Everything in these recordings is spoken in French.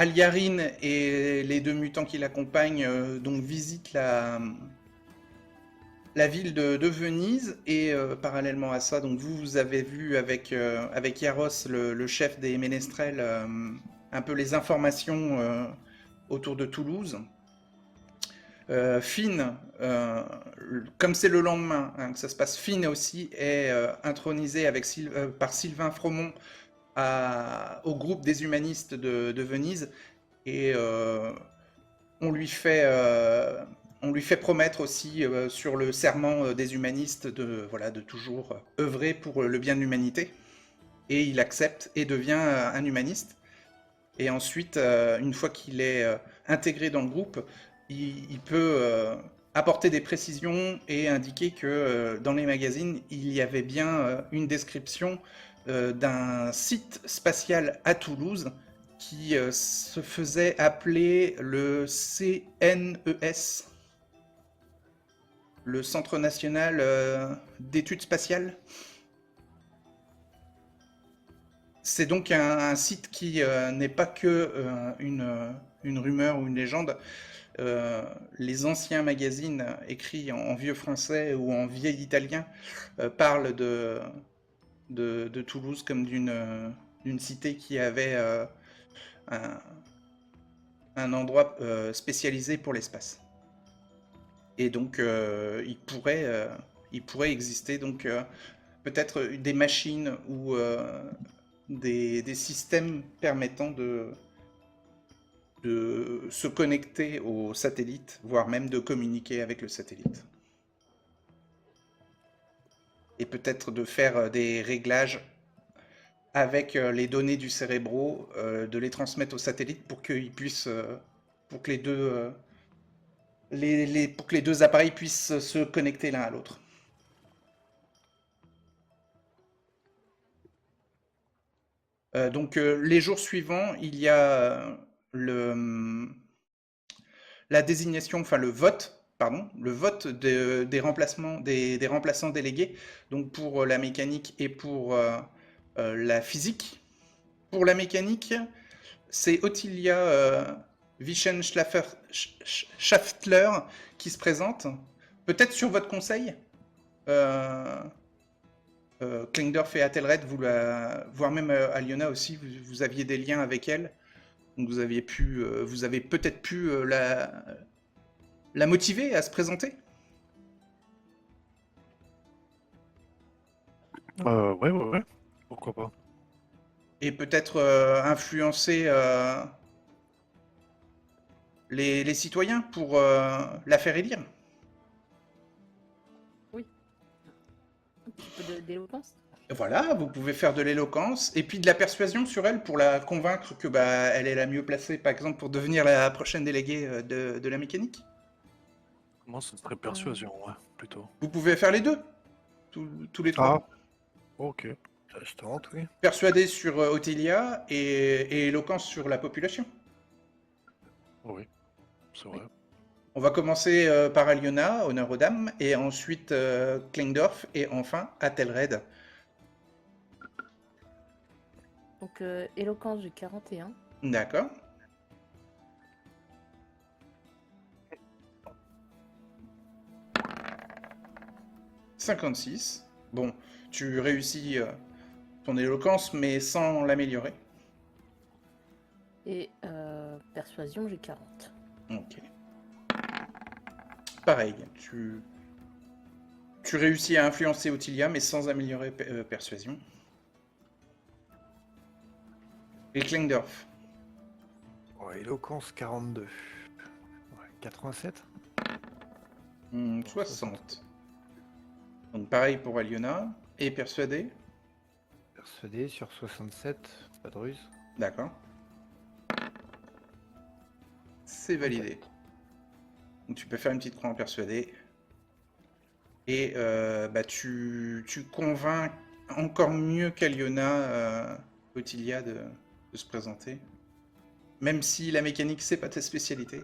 Alyarin et les deux mutants qui l'accompagnent donc visitent la ville de Venise et parallèlement à ça, donc vous avez vu avec Yaros, le chef des ménestrels, un peu les informations autour de Toulouse. Finn, comme c'est le lendemain hein, que ça se passe, Finn aussi est intronisé par Sylvain Fromont au groupe des humanistes de Venise et on lui fait promettre aussi sur le serment des humanistes de toujours œuvrer pour le bien de l'humanité. Et il accepte et devient un humaniste. Et ensuite, une fois qu'il est intégré dans le groupe, il peut apporter des précisions et indiquer que dans les magazines, il y avait bien une description d'un site spatial à Toulouse qui se faisait appeler le CNES, le Centre National d'Études Spatiales. C'est donc un site qui n'est pas que une rumeur ou une légende. Les anciens magazines écrits en vieux français ou en vieil italien parlent de Toulouse comme d'une cité qui avait un endroit spécialisé pour l'espace. Et donc il pourrait exister donc peut-être des machines ou des systèmes permettant de se connecter au satellite, voire même de communiquer avec le satellite. Et peut-être de faire des réglages avec les données du cérébro, de les transmettre au satellite pour qu'ils puissent, pour que pour que les deux appareils puissent se connecter l'un à l'autre. Donc les jours suivants, il y a la désignation, enfin le vote, pardon, le vote des remplaçants délégués, donc pour la mécanique et pour la physique. Pour la mécanique, c'est Ottilia Wischen-Schaftler qui se présente, peut-être sur votre conseil. Klingdorf et Athelred, voire même Aliona aussi, vous aviez des liens avec elle. Donc vous avez peut-être pu la motiver à se présenter. Ouais. Pourquoi pas. Et peut-être influencer les citoyens pour la faire élire. Oui. Un petit peu d'éloquence. Voilà, vous pouvez faire de l'éloquence et puis de la persuasion sur elle pour la convaincre que elle est la mieux placée, par exemple, pour devenir la prochaine déléguée de la mécanique. Moi, ce serait persuasion, ouais, plutôt. Vous pouvez faire les deux, tous les trois. Ok. Je tente, oui. Persuader sur Ottilia et éloquence sur la population. Oui, c'est vrai. On va commencer par Aliona, honneur aux dames, et ensuite Klingdorf, et enfin Athelred. Donc, éloquence, j'ai 41. D'accord. « 56. Bon, tu réussis ton éloquence, mais sans l'améliorer. Et persuasion, j'ai 40. Ok. Pareil, tu réussis à influencer Ottilia, mais sans améliorer persuasion. Et Klingdorf. Ouais, éloquence 42. Ouais, 87 60. Donc pareil pour Aliona. Et persuadé. Persuadé sur 67, pas de ruse. D'accord. C'est validé. Donc tu peux faire une petite croix en persuadé. Et tu convaincs encore mieux qu'Aliona Ottilia de se présenter. Même si la mécanique, c'est pas ta spécialité.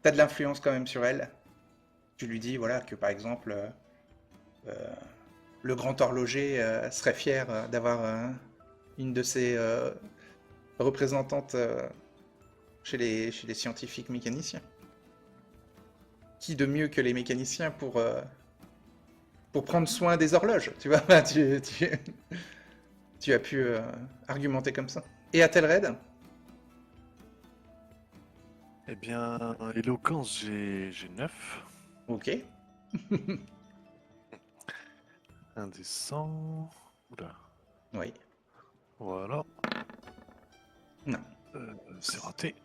T'as de l'influence quand même sur elle. Tu lui dis voilà que par exemple le grand horloger serait fier d'avoir une de ses représentante chez les scientifiques mécaniciens. Qui de mieux que les mécaniciens pour prendre soin des horloges, tu vois? Bah, tu as pu argumenter comme ça. Et Athelred? Eh bien, éloquence, j'ai 9. Ok. Un des 100. Oula, Oui. voilà, Non. c'est raté.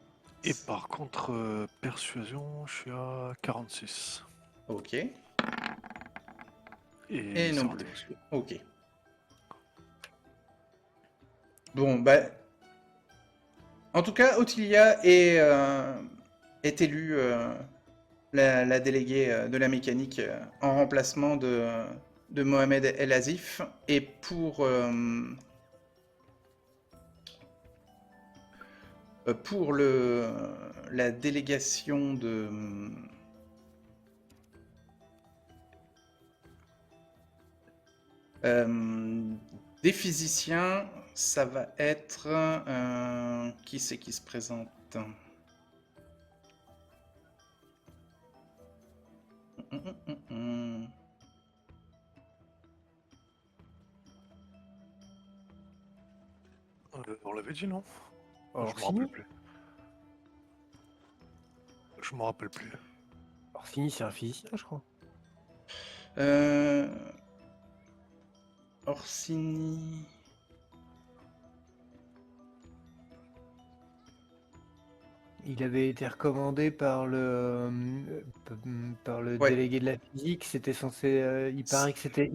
Et par contre, persuasion, je suis à 46. Ok. Et Et c'est non raté plus. aussi. Ok. Bon, bah... En tout cas, Ottilia est élue la déléguée de la mécanique en remplacement de Mohamed El Azif. Et pour la délégation des physiciens, ça va être... qui c'est qui se présente? On l'avait dit, non? Alors, Je me rappelle plus. Je me rappelle plus. Orsini, c'est un physicien, je crois. Orsini... Il avait été recommandé par le Ouais. délégué de la physique. C'était censé. Il paraît que c'était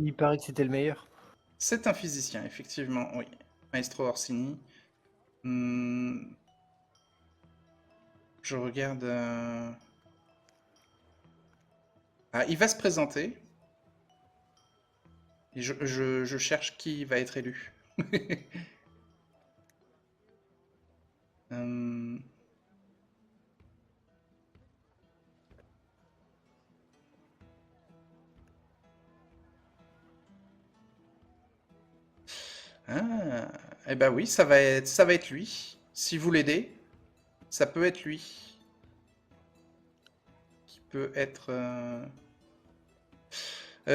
le meilleur. C'est un physicien, effectivement, oui. Maestro Orsini. Je regarde... Ah, il va se présenter. Et je cherche qui va être élu. Euh, Ah, eh ben oui, ça va être lui. Si vous l'aidez, ça peut être lui. Qui peut être...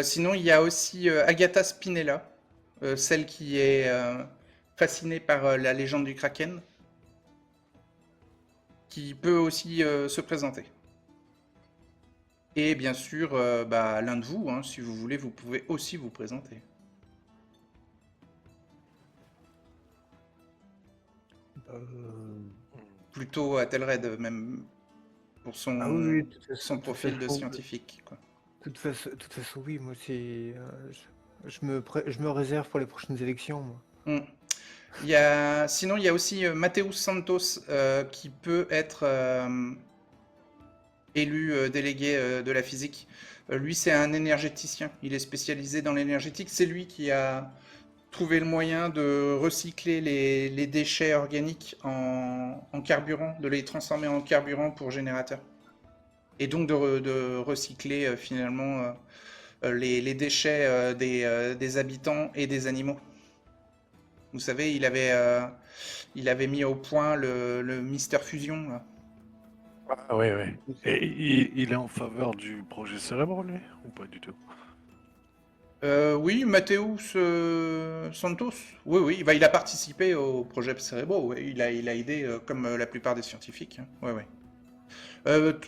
sinon, il y a aussi Agatha Spinella, celle qui est fascinée par la légende du Kraken, qui peut aussi se présenter. Et bien sûr, bah, l'un de vous, hein, si vous voulez, vous pouvez aussi vous présenter. Plutôt à Telred, même pour Ah oui, de son toute profil de façon, scientifique, quoi. toute façon, oui, moi c'est, je me réserve pour les prochaines élections, moi. Sinon, il y a aussi Mateus Santos qui peut être élu délégué de la physique. Lui, c'est un énergéticien. Il est spécialisé dans l'énergétique. C'est lui qui a trouvé le moyen de recycler les déchets organiques en carburant, de les transformer en carburant pour générateurs. Et donc de recycler finalement les déchets des habitants et des animaux. Vous savez, il avait mis au point le Mister Fusion, là. Ah oui, oui. Et il est en faveur du projet Cérébro, lui? Ou pas du tout? Oui, Mateus Santos. Oui, oui. Bah, il a participé au projet Cerebro. Ouais. Il a aidé comme la plupart des scientifiques. Hein. Ouais, ouais.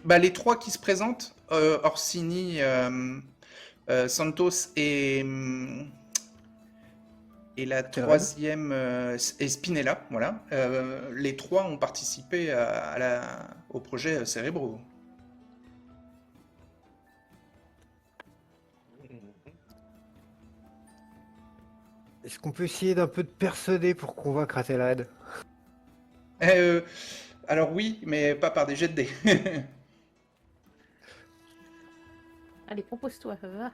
Bah, les trois qui se présentent, Orsini, Santos et la troisième est Spinella. Voilà. Les trois ont participé au projet Cerebro. Est-ce qu'on peut essayer d'un peu de persuader pour convaincre Athelred? Alors oui, mais pas par des jets de dés. Allez, propose-toi, va voir.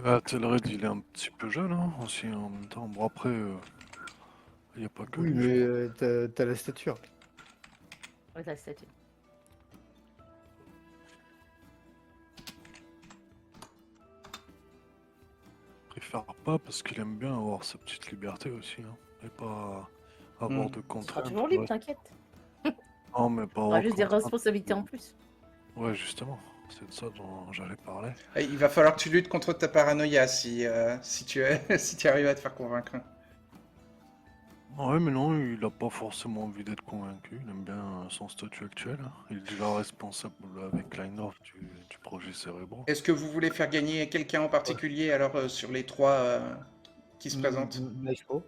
Athelred, il est un petit peu jeune, hein, aussi, en même temps. Bon, après, il n'y a pas que Oui, lui, je mais crois. t'as la stature. Ouais, la statue. Après, préfère pas parce qu'il aime bien avoir sa petite liberté aussi, hein, et pas avoir de Tu seras contraintes. toujours libre, Ouais. t'inquiète. Non, mais pas Tu auras avoir de juste des contraintes. responsabilités en plus. Ouais, justement, c'est de ça dont j'allais parler. Il va falloir que tu luttes contre ta paranoïa si tu si tu arrives à te faire convaincre. Ouais, mais non, il a pas forcément envie d'être convaincu. Il aime bien son statut actuel, hein. Il est déjà responsable avec Kleinor du projet Cérébro. Est-ce que vous voulez faire gagner quelqu'un en particulier alors sur les 3 qui se présentent? Maestro.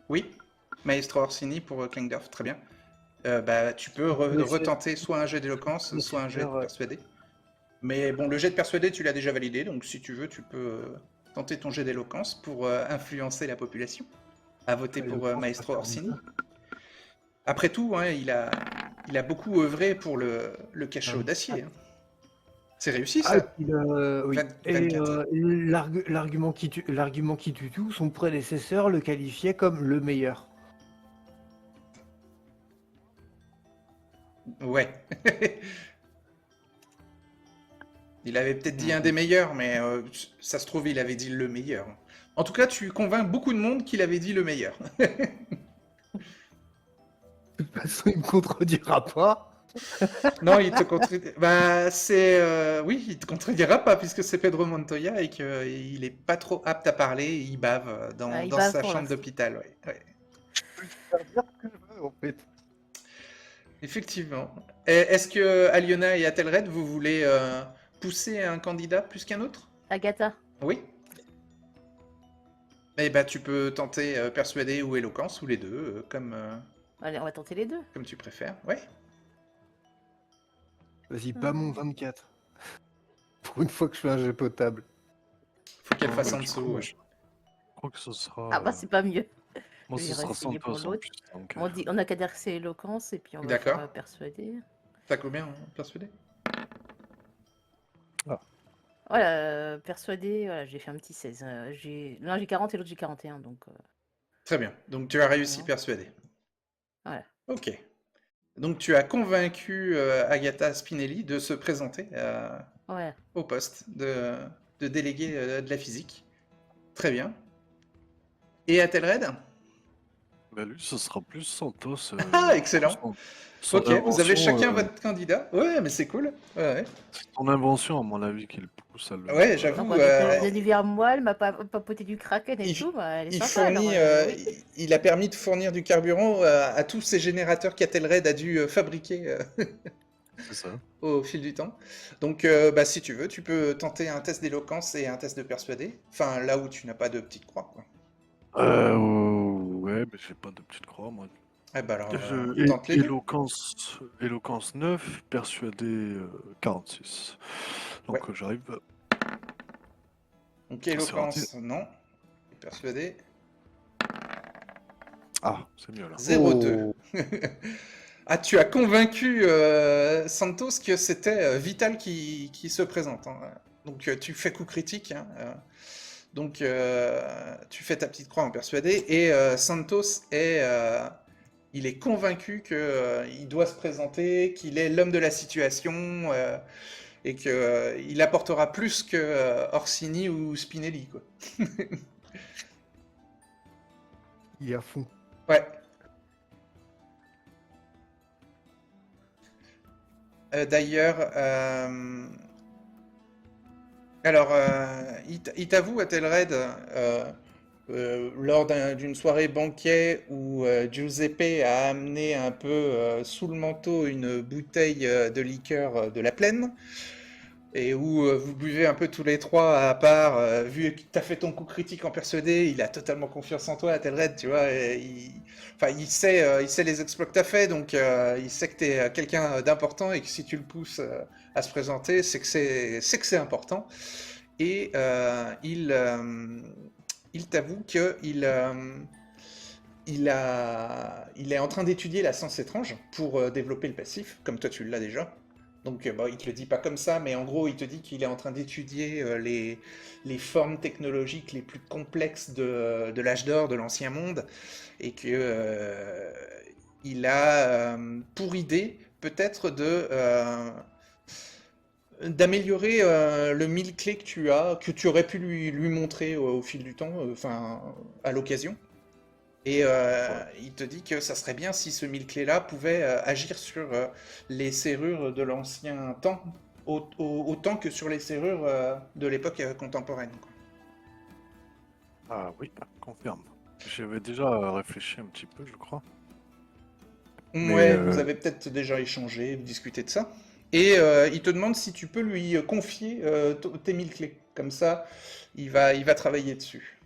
Oui, Maestro Orsini pour Klingdorf, très bien. Bah, tu peux Mais retenter soit un jet d'éloquence, c'est soit un jet de super, ouais. persuadé. Mais bon, le jet de persuadé, tu l'as déjà validé, donc si tu veux, tu peux tenter ton jet d'éloquence pour influencer la population à voter pour Éloquence, Maestro ça Orsini. permet Après tout, hein, il a beaucoup œuvré pour le cachot d'acier. Hein. C'est réussi, Ah, et ça. puis, oui. 24. L'argument qui tue tout, son prédécesseur le qualifiait comme le meilleur. Ouais. Il avait peut-être dit un des meilleurs, mais ça se trouve, il avait dit le meilleur. En tout cas, tu convaincs beaucoup de monde qu'il avait dit le meilleur. De toute façon, il me contredira pas. Non, il te contredira. Bah, oui, il te contredira pas puisque c'est Pedro Montoya et qu'il est pas trop apte à parler. Et il bave Il dans bave sa pour chambre l'instant. d'hôpital. Ouais. Ouais. En fait. Effectivement. Est-ce que Aliona et Athelred, vous voulez pousser un candidat plus qu'un autre? Agatha. Oui. Eh bah, tu peux tenter persuader ou éloquence ou les deux, Allez, on va tenter les deux. comme tu préfères. Ouais. Vas-y, pas mon 24. Pour une fois que je fais un jet potable. Faut qu'elle Ouais, fasse bah, en du dessous. coup, Ouais. je crois que ce sera. Ah bah c'est pas mieux. Moi, Je ce vais sera réessayer pour Santos en l'autre. plus. Donc, On a qu'à dire que c'est éloquence et puis on va D'accord. faire persuader. T'as combien hein, persuadé? Voilà, persuader, voilà, j'ai fait un petit 16. L'un j'ai 40 et l'autre j'ai 41, donc Très bien. Donc tu as réussi Voilà. persuader. voilà. Ok. Donc tu as convaincu Agatha Spinelli de se présenter Ouais. au poste de délégué de la physique. Très bien. Et Athelred? bah, lui, ce sera plus Santos. Ah, excellent. Son Ok, vous avez invention, chacun votre candidat. Ouais, mais c'est cool. Ouais, c'est son invention, à mon avis, qui le pousse à le. ouais j'avoue. Donc on a du verre moelle, m'a papoté du kraken et il, tout, bah, elle est il sympa alors. fournit, Oui. il a permis de fournir du carburant à tous ces générateurs qu'Athelred a dû fabriquer C'est ça. au fil du temps. Donc, bah, si tu veux, tu peux tenter un test d'éloquence et un test de persuader. Enfin, là où tu n'as pas de petite croix, quoi. Ouais, mais j'ai pas de petite croix, moi. Eh ben alors, Et- tente les deux. éloquence 9, persuadé 46. Donc Ouais. j'arrive. Donc, C'est raté. éloquence, non. Et persuader, Ah, c'est mieux là. 0,2. Ah, tu as convaincu Santos que c'était Vital qui se présente. Hein. Donc, tu fais coup critique. Hein. Donc, tu fais ta petite croix en persuadé. Et Santos il est convaincu qu'il doit se présenter, qu'il est l'homme de la situation et qu'il apportera plus que Orsini ou Spinelli. Quoi. Il est à fond. Ouais. D'ailleurs, alors, il t'avoue, Athelred, lors d'une soirée banquet où Giuseppe a amené un peu sous le manteau une bouteille de liqueur de la Plaine, et où vous buvez un peu tous les trois à part, vu que t'as fait ton coup critique en persuadé, il a totalement confiance en toi, Athelred, tu vois, et il sait les exploits que t'as fait, donc il sait que t'es quelqu'un d'important et que si tu le pousses à se présenter, c'est que c'est important. Et il t'avoue qu'il il est en train d'étudier la science étrange pour développer le passif, comme toi tu l'as déjà. Donc bon, il te le dit pas comme ça, mais en gros il te dit qu'il est en train d'étudier les formes technologiques les plus complexes de l'âge d'or, de l'ancien monde, et que il a pour idée peut-être d'améliorer le mille-clés que tu as, que tu aurais pu lui montrer au fil du temps, enfin, à l'occasion. Et Ouais. il te dit que ça serait bien si ce mille-clés-là pouvait agir sur les serrures de l'ancien temps, autant que sur les serrures de l'époque contemporaine, quoi. Ah oui, confirme. J'y avais déjà réfléchi un petit peu, je crois. Mais Ouais, vous avez peut-être déjà échangé, discuté de ça. Et il te demande si tu peux lui confier tes mille-clés. Comme ça, il va travailler dessus.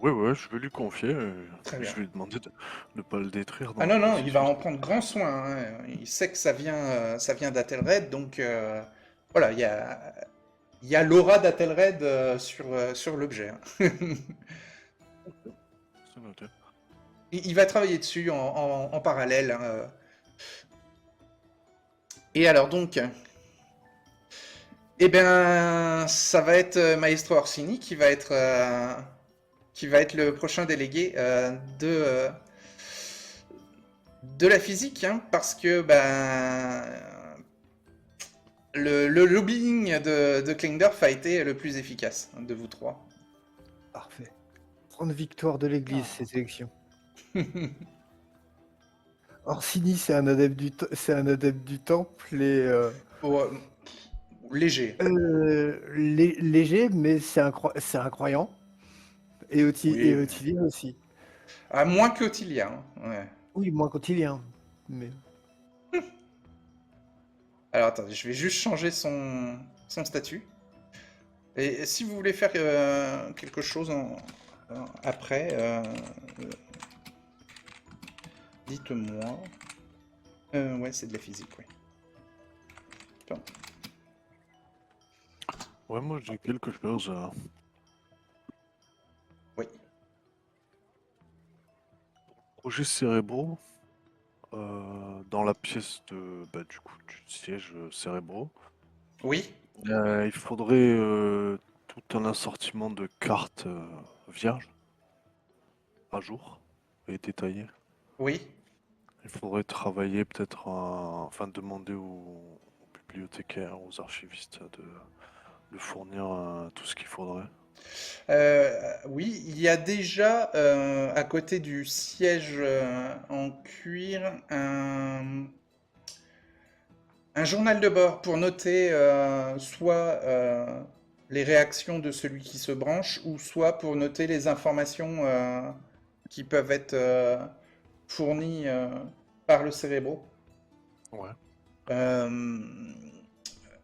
ouais, je vais lui confier. Très Puis bien. je vais lui demander de ne pas le détruire dans Ah le non, non, il va processus. en prendre grand soin, hein. Il sait que ça vient d'Athelred, donc voilà, il y a l'aura d'Athelred sur l'objet, hein. C'est noté. Il va travailler dessus en parallèle, hein. Et alors donc, eh bien, ça va être Maestro Orsini qui va être le prochain délégué de la physique, hein, parce que le lobbying de Klingdorf a été le plus efficace de vous trois. Parfait. Grande victoire de l'Église, Ah. ces élections. Orsini, c'est un adepte du temple et Oh, léger. léger, mais c'est un croyant. Et Oui, Ottilie aussi. à moins qu'Ottilia, hein. Ouais. Oui, moins quotidien. Mais Alors attendez, je vais juste changer son statut. Et si vous voulez faire quelque chose après, dites-moi. Ouais, c'est de la physique, oui. Attends. Ouais, moi j'ai quelque chose. Oui. Projets cérébraux dans la pièce du coup, du siège cérébraux. Oui, Il faudrait tout un assortiment de cartes vierges à jour et détaillées. oui. Il faudrait travailler peut-être, enfin demander aux bibliothécaires, aux archivistes de fournir tout ce qu'il faudrait. Oui, il y a déjà à côté du siège en cuir un journal de bord pour noter soit les réactions de celui qui se branche ou soit pour noter les informations qui peuvent être fournies par le cérébro. Ouais. Euh,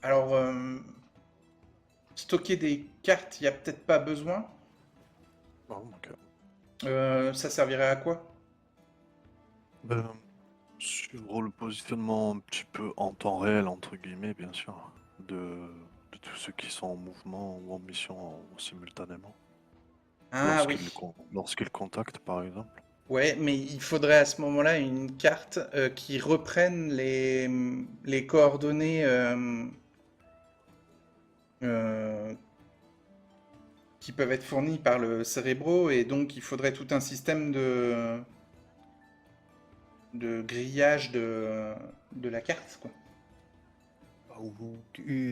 alors, stocker des cartes, il n'y a peut-être pas besoin. Bon, ok. Ça servirait à quoi? Ben, sur le positionnement un petit peu en temps réel, entre guillemets, bien sûr, de tous ceux qui sont en mouvement ou en mission simultanément. Ah oui. Lorsqu'ils contactent, par exemple. Ouais, mais il faudrait à ce moment-là une carte qui reprenne les coordonnées euh, qui peuvent être fournies par le cérébro, et donc il faudrait tout un système de grillage de la carte, quoi.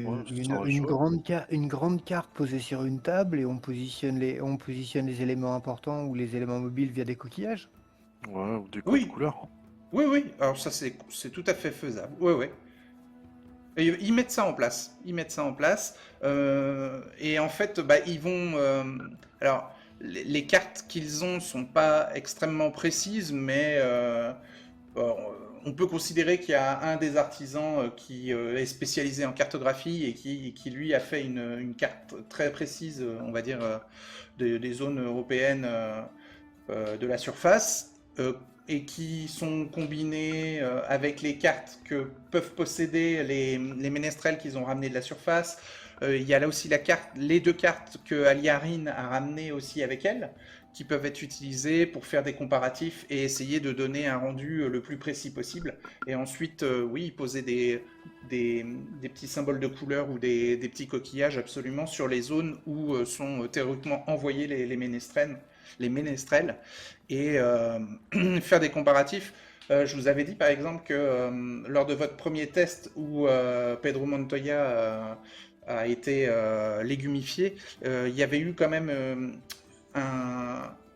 Ouais, ça une, sera une jouable. une grande carte posée sur une table et on positionne les éléments importants ou les éléments mobiles via des coquillages. Ouais, ou des codes Oui, couleurs. oui, oui. Alors ça, c'est tout à fait faisable. Ouais, ouais. Et ils mettent ça en place. Ils mettent ça en place. Et en fait, ils vont. Alors, les cartes qu'ils ont sont pas extrêmement précises, mais euh, on peut considérer qu'il y a un des artisans qui est spécialisé en cartographie et qui lui a fait une carte très précise, on va dire, des zones européennes de la surface, et qui sont combinés avec les cartes que peuvent posséder les ménestrels qu'ils ont ramenés de la surface, Il y a là aussi les deux cartes que Aliarine a ramenées aussi avec elle, qui peuvent être utilisées pour faire des comparatifs et essayer de donner un rendu le plus précis possible. Et ensuite, oui, poser des petits symboles de couleur ou des petits coquillages absolument sur les zones où sont théoriquement envoyés les ménestrels, et faire des comparatifs. Je vous avais dit par exemple que lors de votre premier test où Pedro Montoya a été légumifié, il y avait eu quand même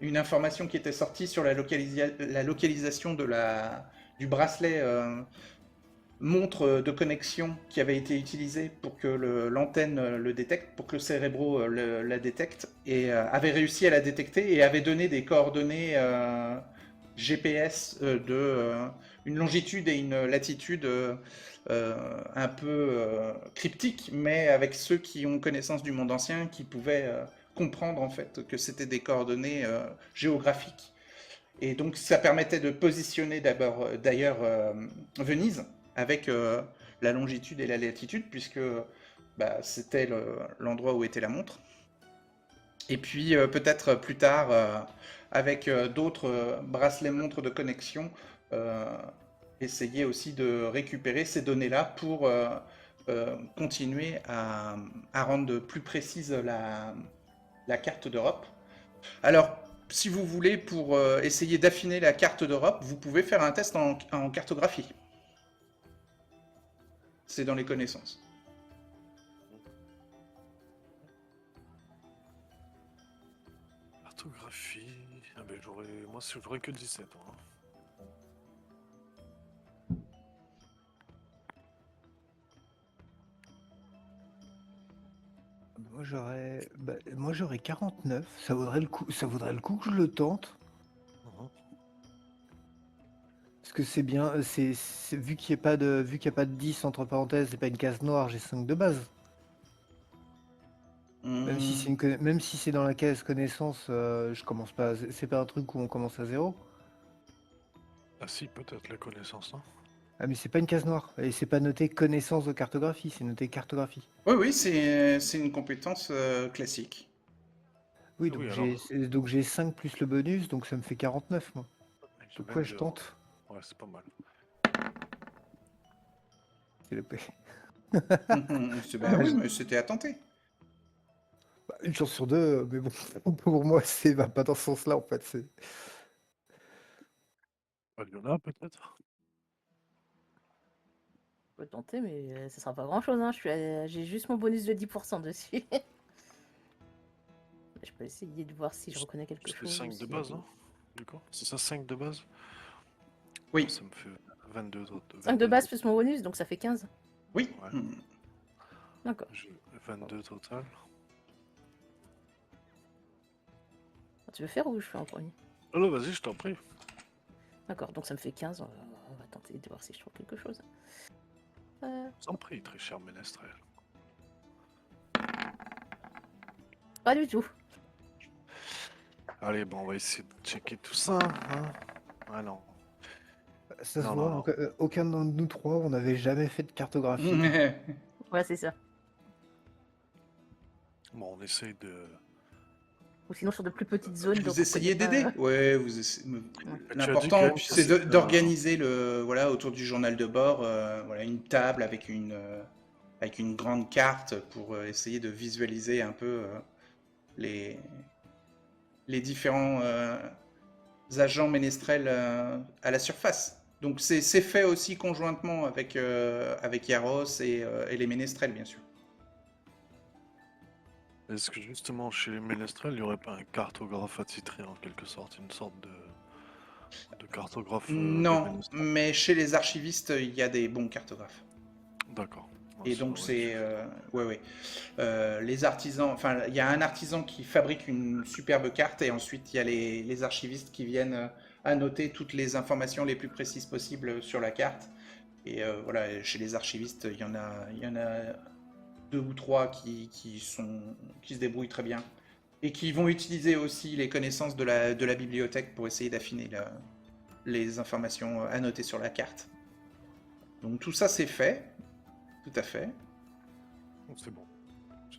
une information qui était sortie sur la localisation du bracelet montre de connexion qui avait été utilisé pour que l'antenne le détecte, pour que le Cérébro la détecte, et avait réussi à la détecter et avait donné des coordonnées GPS une longitude et une latitude un peu cryptiques, mais avec ceux qui ont connaissance du monde ancien, qui pouvaient comprendre en fait que c'était des coordonnées géographiques. Et donc ça permettait de positionner d'ailleurs Venise avec la longitude et la latitude, puisque c'était l'endroit où était la montre. Et puis peut-être plus tard, avec d'autres bracelets montres de connexion, essayer aussi de récupérer ces données-là pour continuer à rendre plus précise la carte d'Europe. Alors, si vous voulez, pour essayer d'affiner la carte d'Europe, vous pouvez faire un test en cartographie. C'est dans les connaissances. Cartographie. Ah ben moi j'aurais que 17 ans. Moi j'aurais 49, ça vaudrait le coup que je le tente. Parce que c'est bien, vu qu'il n'y a pas de 10 entre parenthèses, c'est pas une case noire, j'ai 5 de base. Même si c'est dans la case connaissance, je commence pas, c'est pas un truc où on commence à 0. Ah si, peut-être la connaissance, non? Ah mais c'est pas une case noire, et c'est pas noté connaissance de cartographie, c'est noté cartographie. Oui, c'est une compétence classique. Oui, Oui, donc j'ai 5 plus le bonus, donc ça me fait 49 moi. J'ai Donc ouais, je 22. tente. Ouais, c'est pas mal. C'est le P. Oui, mais c'était à tenter. Une chance sur deux, mais bon, pour moi, va pas dans ce sens-là en fait. Il y en a peut-être. Je peux tenter, mais ça sera pas grand-chose. Hein. J'ai juste mon bonus de 10% dessus. Je peux essayer de voir si je reconnais quelque C'est chose. 5 de base, non? Du coup, c'est ça 5 de base? Oui. Ça me fait 22. 5 de base plus mon bonus, donc ça fait 15. Oui. Ouais. D'accord. J'ai 22 total. Tu veux faire ou je fais en premier? Alors vas-y, je t'en prie. D'accord, donc ça me fait 15. On va tenter de voir si je trouve quelque chose. Sans prie, très cher Ménestrel. Pas du tout. Allez, bon, on va essayer de checker tout ça. Hein. Ah non. Ça se Non, voit, non. aucun de nous trois, on n'avait jamais fait de cartographie. Ouais, c'est ça. Bon, on essaye de... Ou sinon sur de plus petites zones. Vous essayez d'aider. Ouais, vous essayez... quand L'important, même c'est que d'organiser autour du journal de bord, une table avec une grande carte pour essayer de visualiser un peu les différents agents ménestrels à la surface. Donc c'est fait aussi conjointement avec Yaros et les ménestrels, bien sûr. Est-ce que justement, chez les Ménestrels, il n'y aurait pas un cartographe attitré en quelque sorte? Une sorte de cartographe des Non, Ménestrels? mais chez les archivistes, il y a des bons cartographes. D'accord. Et donc c'est les artisans, enfin il y a un artisan qui fabrique une superbe carte et ensuite il y a les archivistes qui viennent annoter toutes les informations les plus précises possibles sur la carte. Et voilà, chez les archivistes, il y en a 2 ou 3 qui se débrouillent très bien et qui vont utiliser aussi les connaissances de la bibliothèque pour essayer d'affiner les informations annotées sur la carte. Donc tout ça c'est fait. Tout à fait. C'est bon.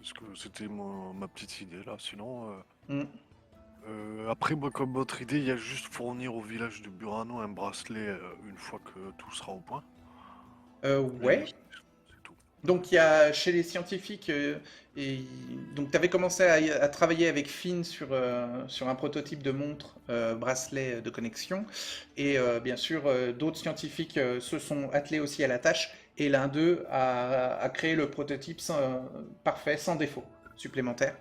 parce que c'était ma petite idée là. Sinon, Mm. après, moi, comme autre idée, il y a juste fournir au village de Burano un bracelet une fois que tout sera au point. Mais Ouais. c'est tout. Donc il y a chez les scientifiques, donc tu avais commencé à travailler avec Finn sur un prototype de montre bracelet de connexion, et bien sûr d'autres scientifiques se sont attelés aussi à la tâche, et l'un d'eux a créé le prototype parfait, sans défaut supplémentaire,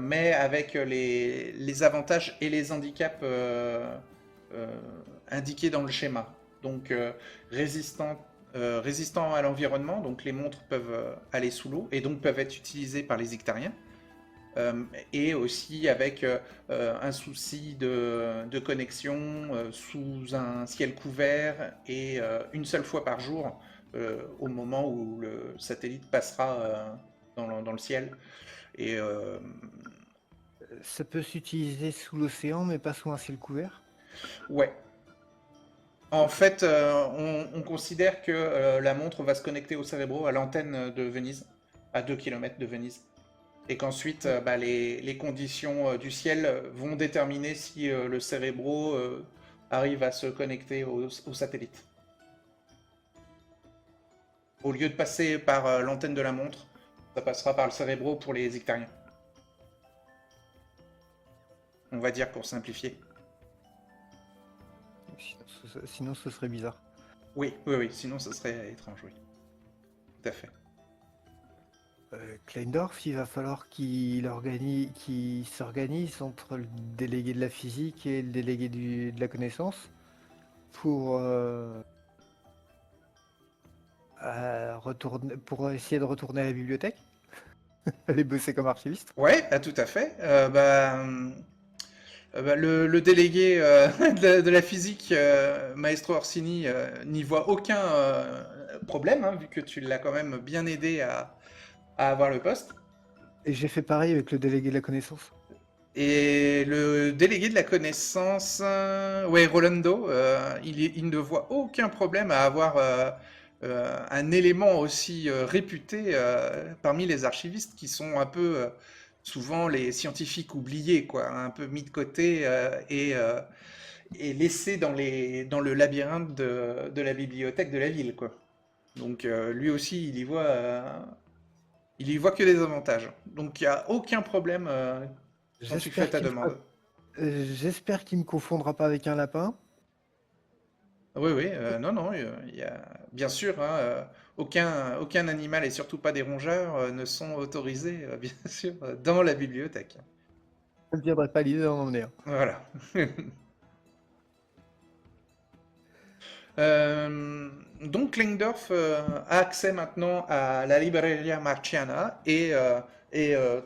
mais avec les avantages et les handicaps euh, indiqués dans le schéma. Donc résistant à l'environnement, donc les montres peuvent aller sous l'eau et donc peuvent être utilisées par les Ictariens. Et aussi avec un souci de connexion sous un ciel couvert et une seule fois par jour au moment où le satellite passera dans le ciel. Et Ça peut s'utiliser sous l'océan, mais pas sous un ciel couvert. ouais. En fait, on considère que la montre va se connecter au cérébro à l'antenne de Venise, à 2 km de Venise. Et qu'ensuite, bah, les conditions du ciel vont déterminer si le cérébro arrive à se connecter au satellite. Au lieu de passer par l'antenne de la montre, ça passera par le cérébro pour les Ictariens. On va dire pour simplifier. Sinon, ce serait bizarre. Oui, oui, oui, sinon ce serait étrange, oui. Tout à fait. Kleindorf, il va falloir qu'il s'organise entre le délégué de la physique et le délégué de la connaissance pour, pour essayer de retourner à la bibliothèque, aller bosser comme archiviste. Ouais, tout à fait. Bah, le délégué de la physique, Maestro Orsini, n'y voit aucun problème, hein, vu que tu l'as quand même bien aidé à avoir le poste. Et j'ai fait pareil avec le délégué de la connaissance. Et le délégué de la connaissance, ouais, Rolando, il ne voit aucun problème à avoir un élément aussi réputé parmi les archivistes qui sont un peu souvent les scientifiques oubliés, quoi, un peu mis de côté et laissés dans le labyrinthe de la bibliothèque de la ville, quoi. Donc lui aussi, il y voit que des avantages. Donc il n'y a aucun problème quand tu fais J'espère ta qu'il me demande. j'espère qu'il me confondra pas avec un lapin. Oui, oui, non, non, il y a bien sûr, hein, aucun animal et surtout pas des rongeurs ne sont autorisés, bien sûr, dans la bibliothèque. Ça ne viendrait pas l'idée d'en emmener un. Voilà. Donc Klingdorf a accès maintenant à la Libreria Marciana et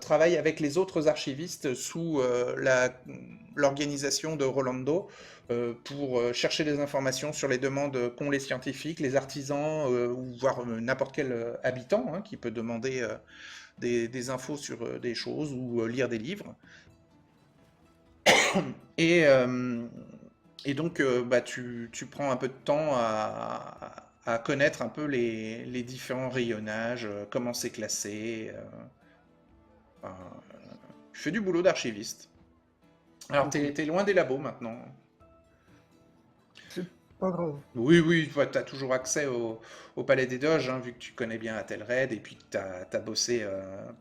travaille avec les autres archivistes sous l'organisation de Rolando pour chercher des informations sur les demandes qu'ont les scientifiques, les artisans ou voire n'importe quel habitant hein, qui peut demander des infos sur des choses ou lire des livres. Et, euh, et donc, bah, tu prends un peu de temps à connaître un peu les différents rayonnages, comment c'est classé. Enfin, tu fais du boulot d'archiviste. Alors, Ok. t'es loin des labos maintenant. C'est pas grave. Oui, oui, tu as toujours accès au Palais des Doges, hein, vu que tu connais bien Athelred et puis que tu as bossé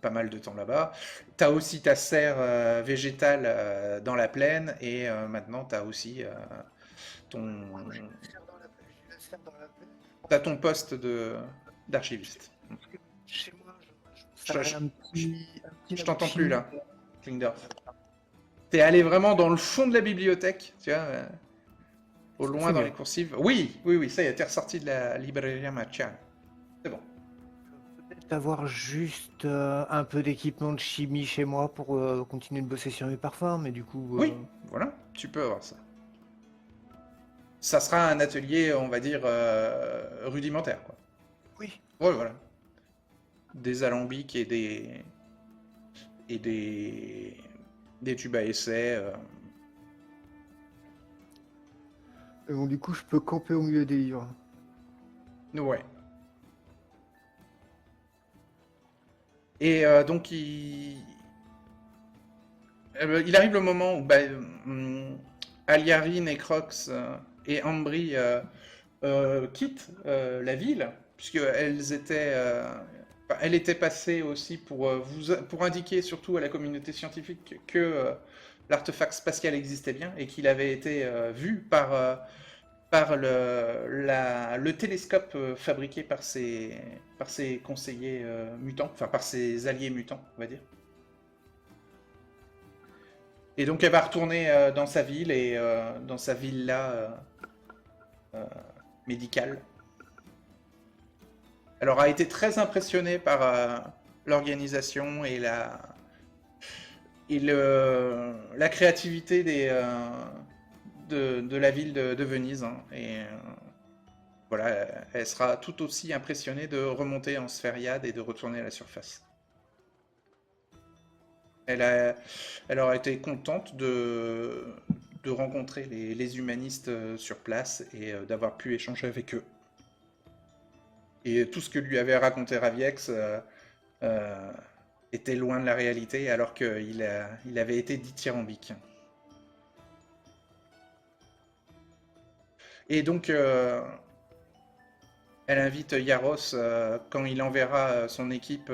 pas mal de temps là-bas. Tu as aussi ta serre végétale dans la plaine et maintenant tu as aussi ton, t'as ton poste d'archiviste. Parce que chez moi, je Je, me je, un je, petit je labo t'entends plus chimique. là, Klingdorf. T'es allé vraiment dans le fond de la bibliothèque, tu vois, au loin C'est dans mieux. les coursives. Oui, oui, oui, ça y est, t'es ressorti de la Libreria Marciana. C'est bon. Peut-être avoir juste un peu d'équipement de chimie chez moi pour continuer de bosser sur mes parfums, mais du coup, Oui, voilà, tu peux avoir ça. Ça sera un atelier, on va dire, rudimentaire, quoi. oui. Ouais, voilà. Des alambics et des tubes à essai. Bon, du coup, je peux camper au milieu des livres. Ouais. Et donc il arrive le moment où Aliarine et Crocs et Ambry quittent la ville, puisqu'elles étaient, elle était passée aussi pour indiquer surtout à la communauté scientifique que l'artefact spatial existait bien et qu'il avait été vu par le télescope fabriqué par ses conseillers mutants, enfin par ses alliés mutants, on va dire. Et donc elle va retourner dans sa ville et dans sa villa médicale. Elle aura été très impressionnée par l'organisation et la créativité de la ville de Venise. Hein. Et voilà, elle sera tout aussi impressionnée de remonter en Sphériade et de retourner à la surface. Elle aura été contente de rencontrer les humanistes sur place et d'avoir pu échanger avec eux. Et tout ce que lui avait raconté Raviex était loin de la réalité, alors qu'il avait été dithyrambique. Et donc, elle invite Yaros, quand il enverra son équipe,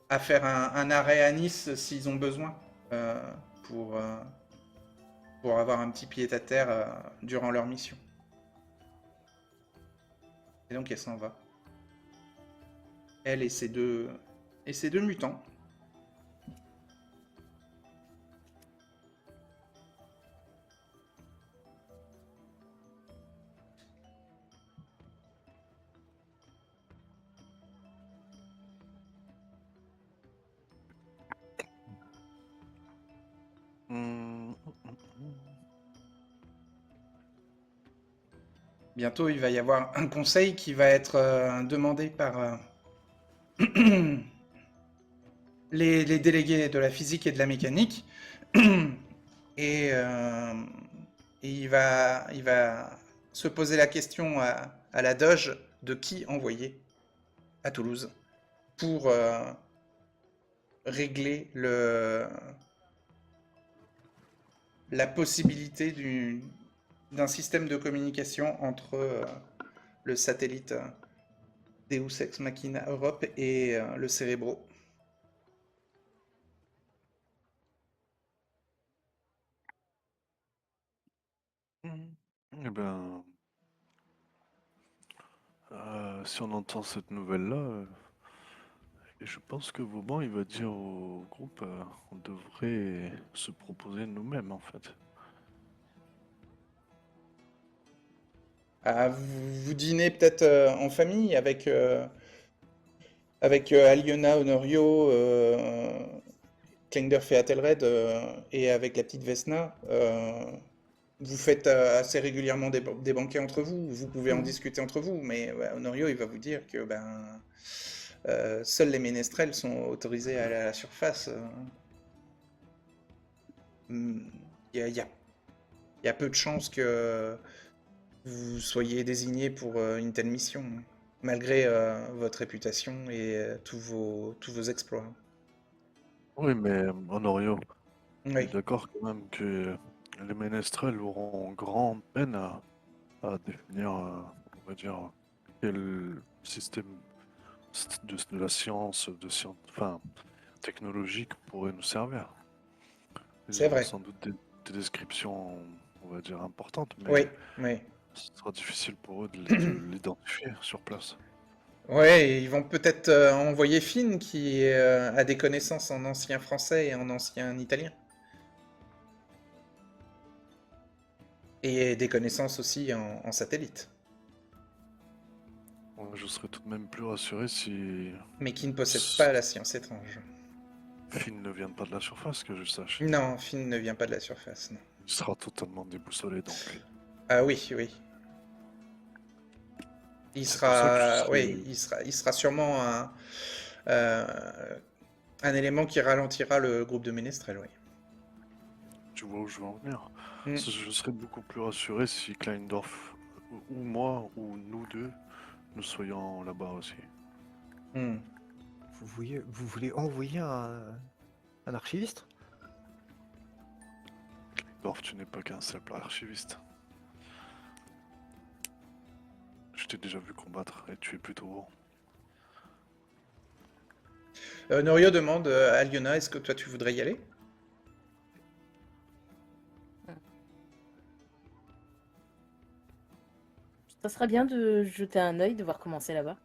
à faire un arrêt à Nice s'ils ont besoin, pour avoir un petit pied-à-terre durant leur mission. Et donc elle s'en va. Elle et ses deux mutants. Bientôt, il va y avoir un conseil qui va être demandé par les délégués de la physique et de la mécanique. Et il va se poser la question à la Doge de qui envoyer à Toulouse pour régler la possibilité d'un système de communication entre le satellite Deus Ex Machina Europe et le Cérébro. Eh ben, si on entend cette nouvelle-là, et je pense que Vauban, il va dire au groupe, on devrait se proposer nous-mêmes, en fait. Vous dînez peut-être en famille avec Aliona, Honorio, Klingdorf et Athelred et avec la petite Vesna. Vous faites assez régulièrement des banquets entre vous. Vous pouvez en discuter entre vous, mais Honorio, il va vous dire que seuls les ménestrels sont autorisés à aller à la surface. Il y a peu de chances que vous soyez désigné pour une telle mission, malgré votre réputation et tous vos exploits. Oui, mais Honorio, on est Oui, d'accord quand même que les ménestrels auront grande peine à définir, on va dire, quel système de la science, enfin, technologique pourrait nous servir. Ils c'est auront vrai. sans doute des descriptions, on va dire, importantes, Oui, mais oui. ce sera difficile pour eux de l'identifier sur place. Ouais, et ils vont peut-être envoyer Finn qui a des connaissances en ancien français et en ancien italien. Et des connaissances aussi en satellite. Moi, je serais tout de même plus rassuré si Mais qui ne possède pas la science étrange. Finn ne vient pas de la surface, que je sache. Non, Finn ne vient pas de la surface, non. Il sera totalement déboussolé, donc. Ah oui, oui. C'est pour ça que je Oui, serais... il sera sûrement euh, un élément qui ralentira le groupe de ménestrels, oui. Tu vois où je veux en venir. Mm. Je serais beaucoup plus rassuré si Kleindorf, ou moi, ou nous deux, nous soyons là-bas aussi. Mm. Vous voulez envoyer un archiviste? Dorf, tu n'es pas qu'un simple archiviste. Je t'ai déjà vu combattre et tu es plutôt bon. Norio demande à Liona, est-ce que toi tu voudrais y aller? Ça serait bien de jeter un œil, de voir comment c'est là-bas.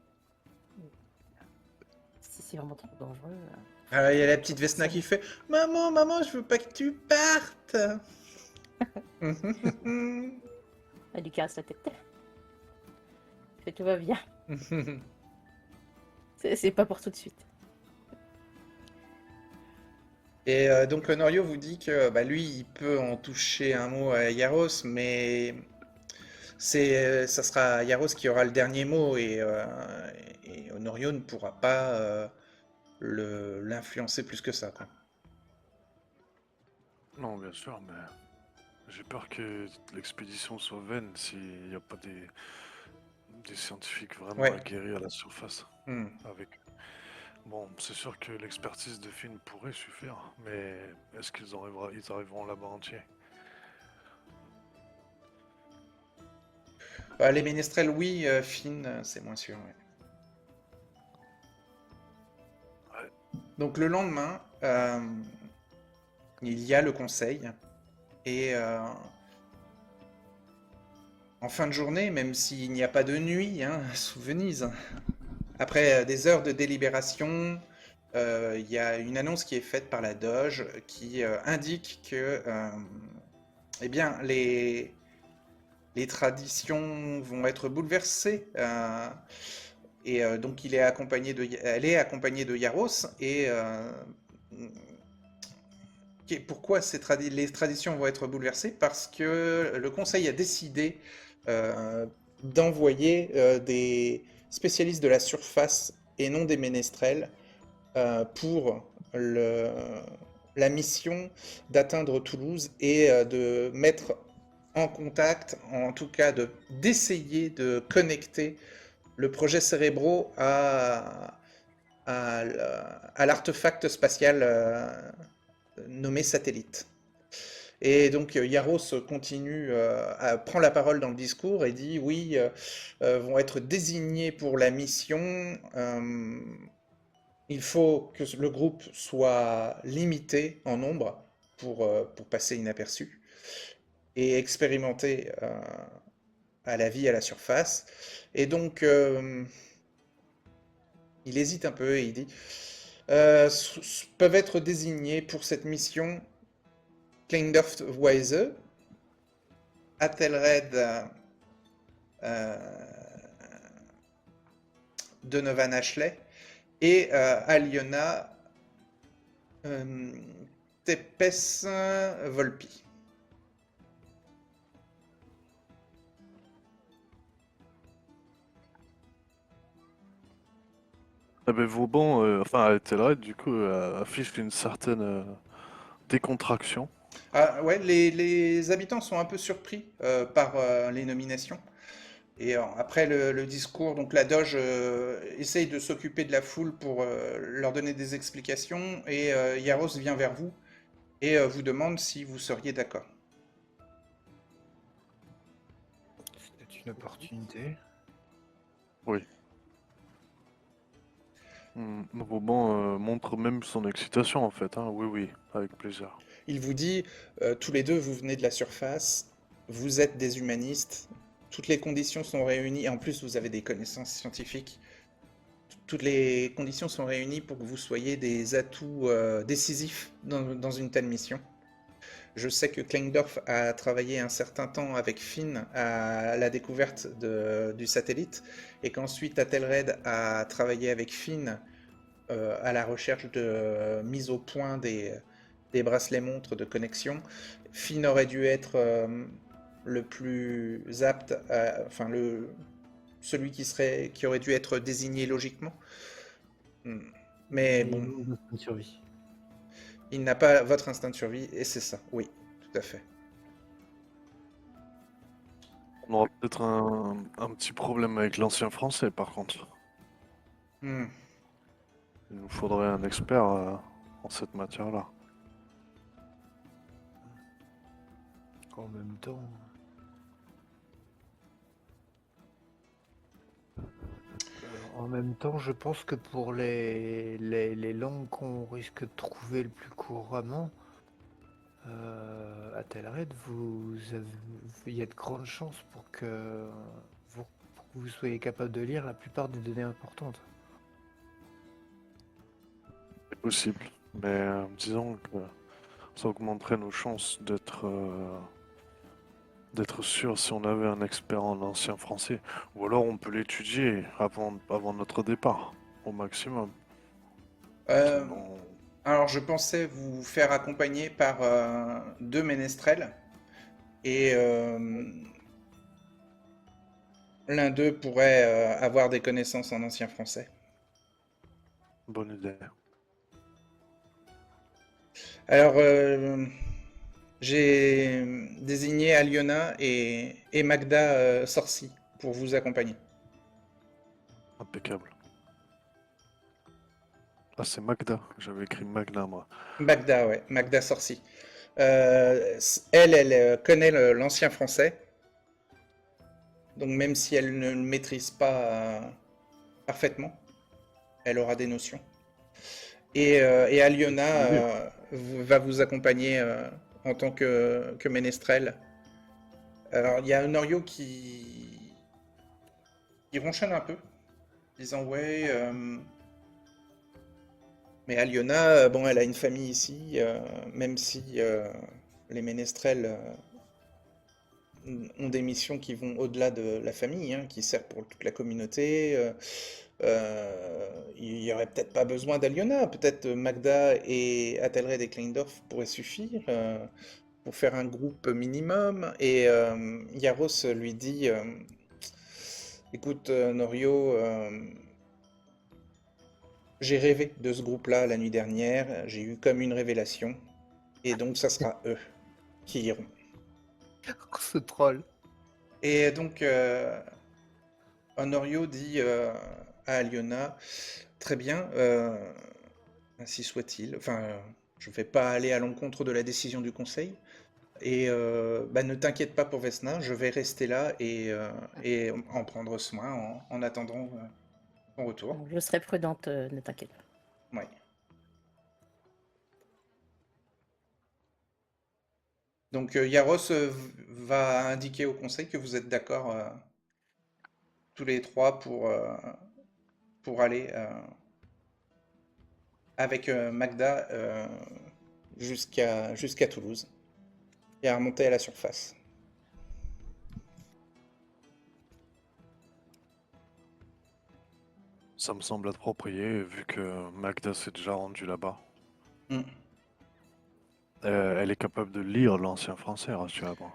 Si c'est vraiment trop dangereux. Ah, il y a la petite Vesna qui fait Maman, maman, je veux pas que tu partes. Elle lui caresse la tête. Et tout va bien. C'est pas pour tout de suite. Et donc Norio vous dit que bah, lui, il peut en toucher un mot à Yaros, mais ça sera Yaros qui aura le dernier mot et Norio ne pourra pas l'influencer plus que ça, quoi. Non, bien sûr, mais j'ai peur que l'expédition soit vaine s'il n'y a pas des scientifiques vraiment Ouais. aguerris à la surface. Hmm. Bon, c'est sûr que l'expertise de Finn pourrait suffire, mais est-ce qu'ils arriveront là-bas entiers? Bah, les ménestrels, oui, Finn, c'est moins sûr. Ouais. Ouais. Donc le lendemain, il y a le conseil, et en fin de journée, même s'il n'y a pas de nuit, hein, sous Venise, après des heures de délibération, il y a une annonce qui est faite par la Doge qui indique que eh bien, les traditions vont être bouleversées. Et donc elle est accompagnée de Yaros. Et pourquoi les traditions vont être bouleversées? Parce que le Conseil a décidé d'envoyer des spécialistes de la surface et non des ménestrels pour la mission d'atteindre Toulouse et de mettre en contact, en tout cas d'essayer de connecter le projet Cérébro à l'artefact spatial nommé Satellite. Et donc Yaros continue, prend la parole dans le discours et dit oui, vont être désignés pour la mission. Il faut que le groupe soit limité en nombre pour passer inaperçu et expérimenter à la vie à la surface. Et donc, il hésite un peu et il dit peuvent être désignés pour cette mission Kleindorf Weise, Athelred Donovan Ashley et Aliona Tepes Volpi. Ah ben Vauban, enfin Ethelred, du coup, affiche une certaine décontraction. Ah, ouais, les habitants sont un peu surpris par les nominations. Et après le discours, donc la Doge essaye de s'occuper de la foule pour leur donner des explications, et Yaros vient vers vous et vous demande si vous seriez d'accord. C'est une opportunité. Oui. Vauban montre même son excitation en fait, hein. Oui, oui, avec plaisir. Il vous dit, tous les deux, vous venez de la surface, vous êtes des humanistes, toutes les conditions sont réunies, et en plus vous avez des connaissances scientifiques. Toutes les conditions sont réunies pour que vous soyez des atouts décisifs dans une telle mission. Je sais que Kleindorf a travaillé un certain temps avec Finn à la découverte du satellite, et qu'ensuite Athelred a travaillé avec Finn à la recherche de mise au point des bracelets montres de connexion. Finn aurait dû être le plus apte, enfin celui qui aurait dû être désigné logiquement. Mais bon, Une survie. il n'a pas votre instinct de survie, et c'est ça, oui, tout à fait. On aura peut-être un petit problème avec l'ancien français par contre. Hmm. Il nous faudrait un expert en cette matière-là. En même temps. En même temps, je pense que pour les langues qu'on risque de trouver le plus couramment, à Telred, il y a de grandes chances pour que vous soyez capable de lire la plupart des données importantes. C'est possible. Mais disons que ça augmenterait nos chances d'être sûr si on avait un expert en ancien français. Ou alors on peut l'étudier avant notre départ, au maximum. Euh, Sinon, alors, je pensais vous faire accompagner par 2 ménestrels. Et l'un d'eux pourrait avoir des connaissances en ancien français. bonne idée. Alors, j'ai désigné Aliona et Magda Sorci pour vous accompagner. Impeccable. Ah, c'est Magda. J'avais écrit Magda, moi. Magda, ouais, Magda Sorci. Elle connaît l'ancien français. Donc même si elle ne le maîtrise pas parfaitement, elle aura des notions. Et Aliona va vous accompagner en tant que ménestrel. Alors il y a Honorio qui ronchonne un peu, disant ouais, mais Aliona, bon, elle a une famille ici, même si les ménestrels ont des missions qui vont au-delà de la famille, hein, qui servent pour toute la communauté. Il n'y aurait peut-être pas besoin d'Aliona, peut-être Magda et Athelred et Kleindorf pourraient suffire pour faire un groupe minimum. Et Yaros lui dit écoute, Norio, j'ai rêvé de ce groupe-là la nuit dernière, j'ai eu comme une révélation, et donc ça sera eux qui iront. Ce troll. Et donc, Honorio dit à Aliona, très bien, ainsi soit-il. Enfin, je ne vais pas aller à l'encontre de la décision du conseil. Et bah, ne t'inquiète pas pour Vesna, je vais rester là et en prendre soin en attendant ton retour. Donc, je serai prudente, ne t'inquiète pas. Ouais. Donc Yaros va indiquer au conseil que vous êtes d'accord tous les trois pour aller avec Magda jusqu'à Toulouse et à remonter à la surface. Ça me semble approprié, vu que Magda s'est déjà rendue là-bas. Mm. Elle est capable de lire l'ancien français, rassurez-moi.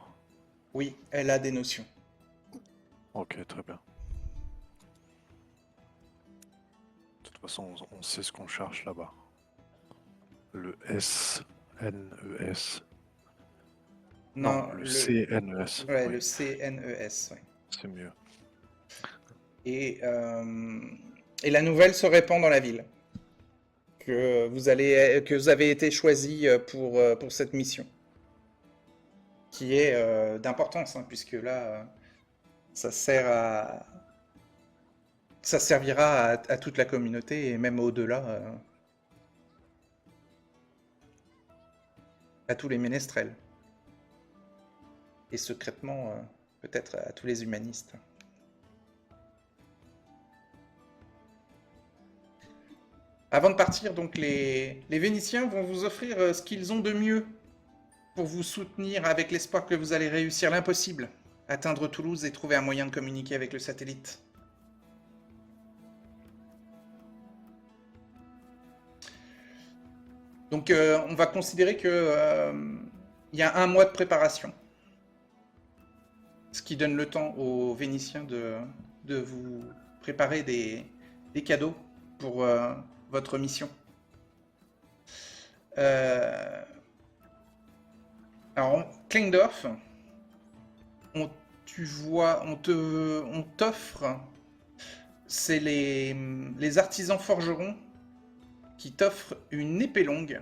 Oui, elle a des notions. Ok, très bien. De toute façon, on sait ce qu'on cherche là-bas. Le SNES. Non, le CNES. Ouais, Oui, le CNES. Ouais. c'est mieux. Et la nouvelle se répand dans la ville que vous avez été choisi pour cette mission, qui est d'importance, hein, puisque là, ça servira à toute la communauté et même au-delà, à tous les ménestrels. Et secrètement, peut-être à tous les humanistes. Avant de partir, donc les Vénitiens vont vous offrir ce qu'ils ont de mieux pour vous soutenir avec l'espoir que vous allez réussir l'impossible, atteindre Toulouse et trouver un moyen de communiquer avec le satellite. Donc on va considérer que y a 1 mois de préparation, ce qui donne le temps aux Vénitiens de vous préparer des cadeaux pour votre mission. Alors, Kleindorf, on t'offre, c'est les artisans forgerons qui t'offre une épée longue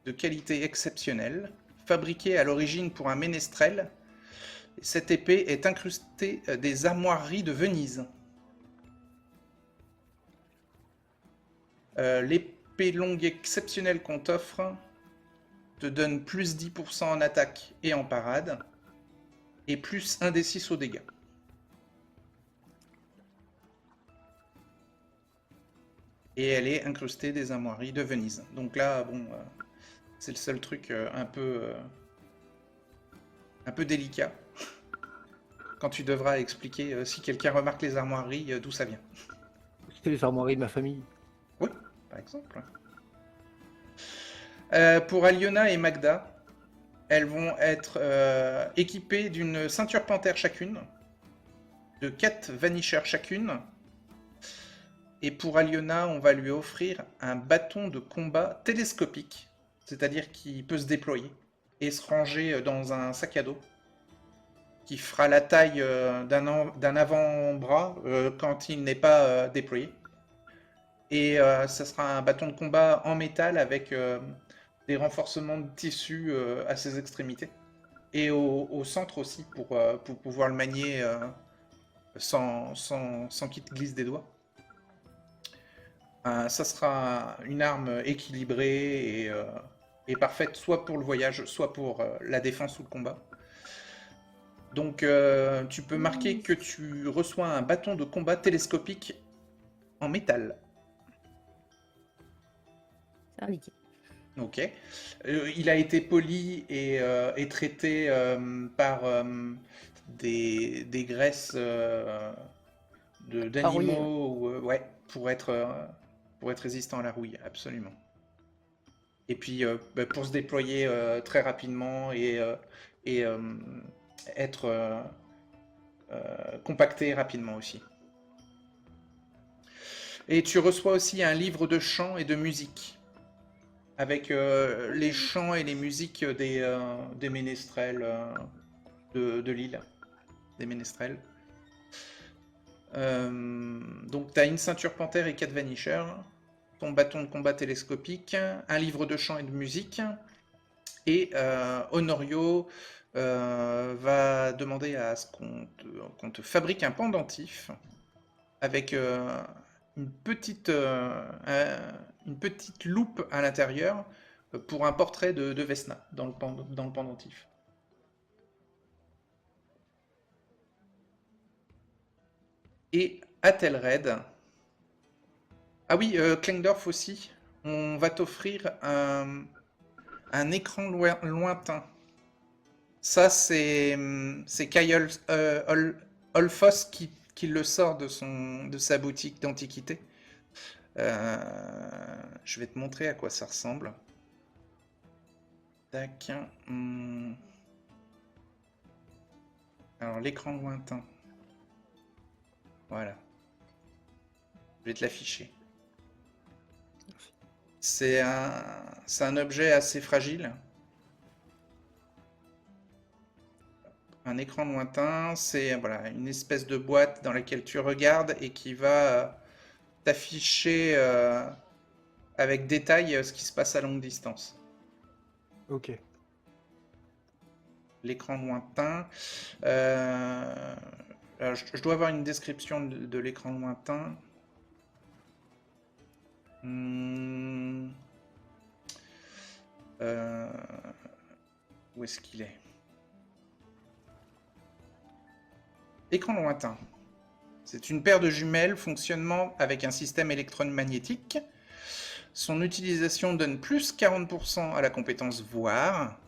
de qualité exceptionnelle, fabriquée à l'origine pour un ménestrel. Cette épée est incrustée des armoiries de Venise. L'épée longue exceptionnelle qu'on t'offre te donne plus 10% en attaque et en parade, et plus 1d6 aux dégâts. Et elle est incrustée des armoiries de Venise. Donc là, bon, c'est le seul truc un peu délicat. Quand tu devras expliquer, si quelqu'un remarque les armoiries, d'où ça vient. C'est les armoiries de ma famille. Oui, par exemple. Pour Aliona et Magda, elles vont être équipées d'une ceinture panthère chacune, de 4 vanishers chacune. Et pour Aliona, on va lui offrir un bâton de combat télescopique, c'est-à-dire qu'il peut se déployer et se ranger dans un sac à dos, qui fera la taille d'un avant-bras quand il n'est pas déployé. Et ça sera un bâton de combat en métal avec des renforcements de tissu à ses extrémités. Et au centre aussi, pour pouvoir le manier sans qu'il te glisse des doigts. Ça sera une arme équilibrée et parfaite, soit pour le voyage, soit pour la défense ou le combat. Donc tu peux marquer que tu reçois un bâton de combat télescopique en métal. C'est indiqué. Ok. Il a été poli et traité par des graisses d'animaux, ouais, pour être résistant à la rouille, absolument. Et puis pour se déployer très rapidement et être compacté rapidement aussi. Et tu reçois aussi un livre de chant et de musique, avec les chants et les musiques des ménestrels de l'île, des ménestrels. Donc tu as une ceinture panthère et 4 vanishers, ton bâton de combat télescopique, un livre de chant et de musique, et Honorio va demander à ce qu'on te fabrique un pendentif avec une petite loupe à l'intérieur pour un portrait de Vesna dans le pendentif. Et Athelred. Ah oui, Klingdorf aussi. On va t'offrir un écran lointain. Ça, c'est Kyle Olfos qui le sort de sa boutique d'antiquité. Je vais te montrer à quoi ça ressemble. Tac. Alors, l'écran lointain. Voilà. Je vais te l'afficher. C'est un objet assez fragile. Un écran lointain, c'est voilà, une espèce de boîte dans laquelle tu regardes et qui va t'afficher avec détail ce qui se passe à longue distance. Ok. L'écran lointain. Je dois avoir une description de l'écran lointain. Où est-ce qu'il est? Écran lointain. C'est une paire de jumelles fonctionnant avec un système électromagnétique. Son utilisation donne plus 40% à la compétence voir.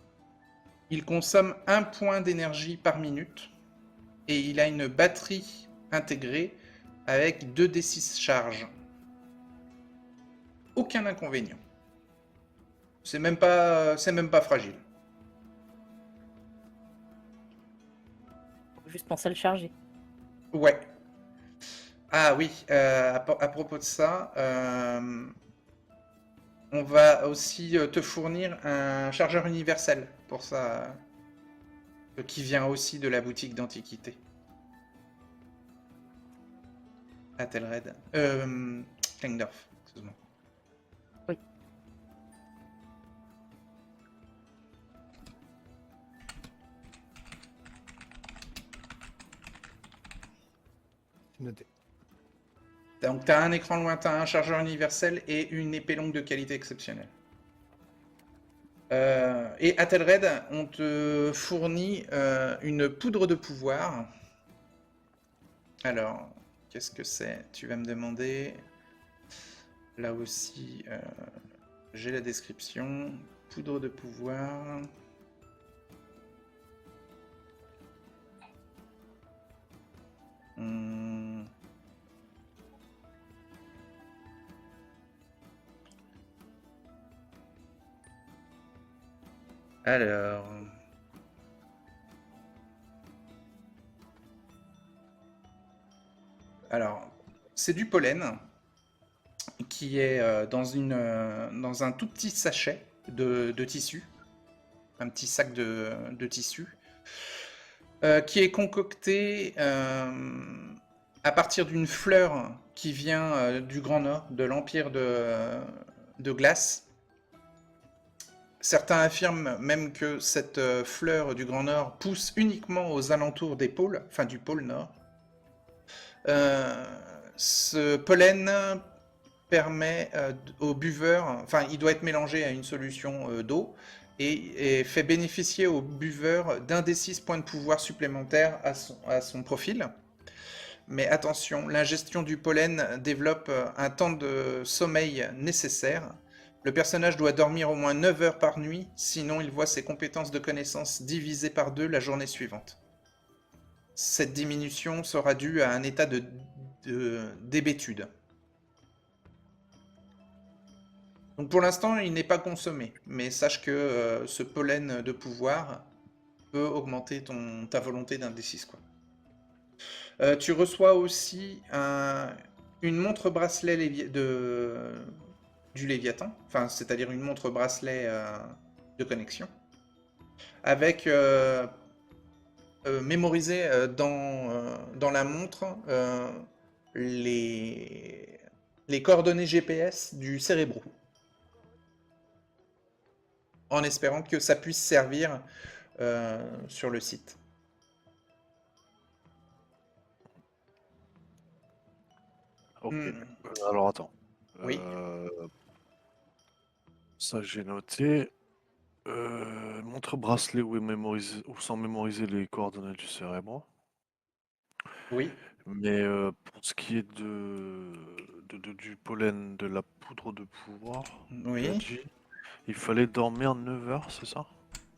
Il consomme 1 point d'énergie par minute. Et il a une batterie intégrée avec 2d6 charges. Aucun inconvénient. C'est même pas fragile. Faut juste penser à le charger. Ouais. Ah oui, à propos de ça, on va aussi te fournir un chargeur universel pour ça, qui vient aussi de la boutique d'antiquité. Athelred. Klingdorf, excuse-moi. Noté. Donc, tu as un écran lointain, un chargeur universel et une épée longue de qualité exceptionnelle. Et à Telred, on te fournit une poudre de pouvoir. Alors, qu'est-ce que c'est? Tu vas me demander. Là aussi, j'ai la description. Poudre de pouvoir. Hmm. Alors. Alors, c'est du pollen qui est dans un tout petit sachet de tissu, un petit sac de tissu, qui est concocté à partir d'une fleur qui vient du Grand Nord, de l'Empire de Glace. Certains affirment même que cette fleur du Grand Nord pousse uniquement aux alentours des pôles, enfin du pôle Nord. Ce pollen permet aux buveurs, enfin il doit être mélangé à une solution d'eau et fait bénéficier aux buveurs d'un des 6 points de pouvoir supplémentaires à son profil. Mais attention, l'ingestion du pollen développe un temps de sommeil nécessaire. Le personnage doit dormir au moins 9 heures par nuit, sinon il voit ses compétences de connaissance divisées par 2 la journée suivante. Cette diminution sera due à un état d'hébétude. Donc pour l'instant, il n'est pas consommé, mais sache que ce pollen de pouvoir peut augmenter ta volonté d'un D6, quoi. Tu reçois aussi une montre bracelet du Léviathan, enfin, c'est-à-dire une montre bracelet de connexion, avec mémorisé dans la montre les coordonnées GPS du cérébro, en espérant que ça puisse servir sur le site. Ok. Hmm. Alors attends. Oui. Ça j'ai noté. Montre bracelet où sont mémorisées les coordonnées du cérébro. Oui. Mais pour ce qui est du pollen, de la poudre de pouvoir, tu as Oui. dit, il fallait dormir 9 heures, c'est ça?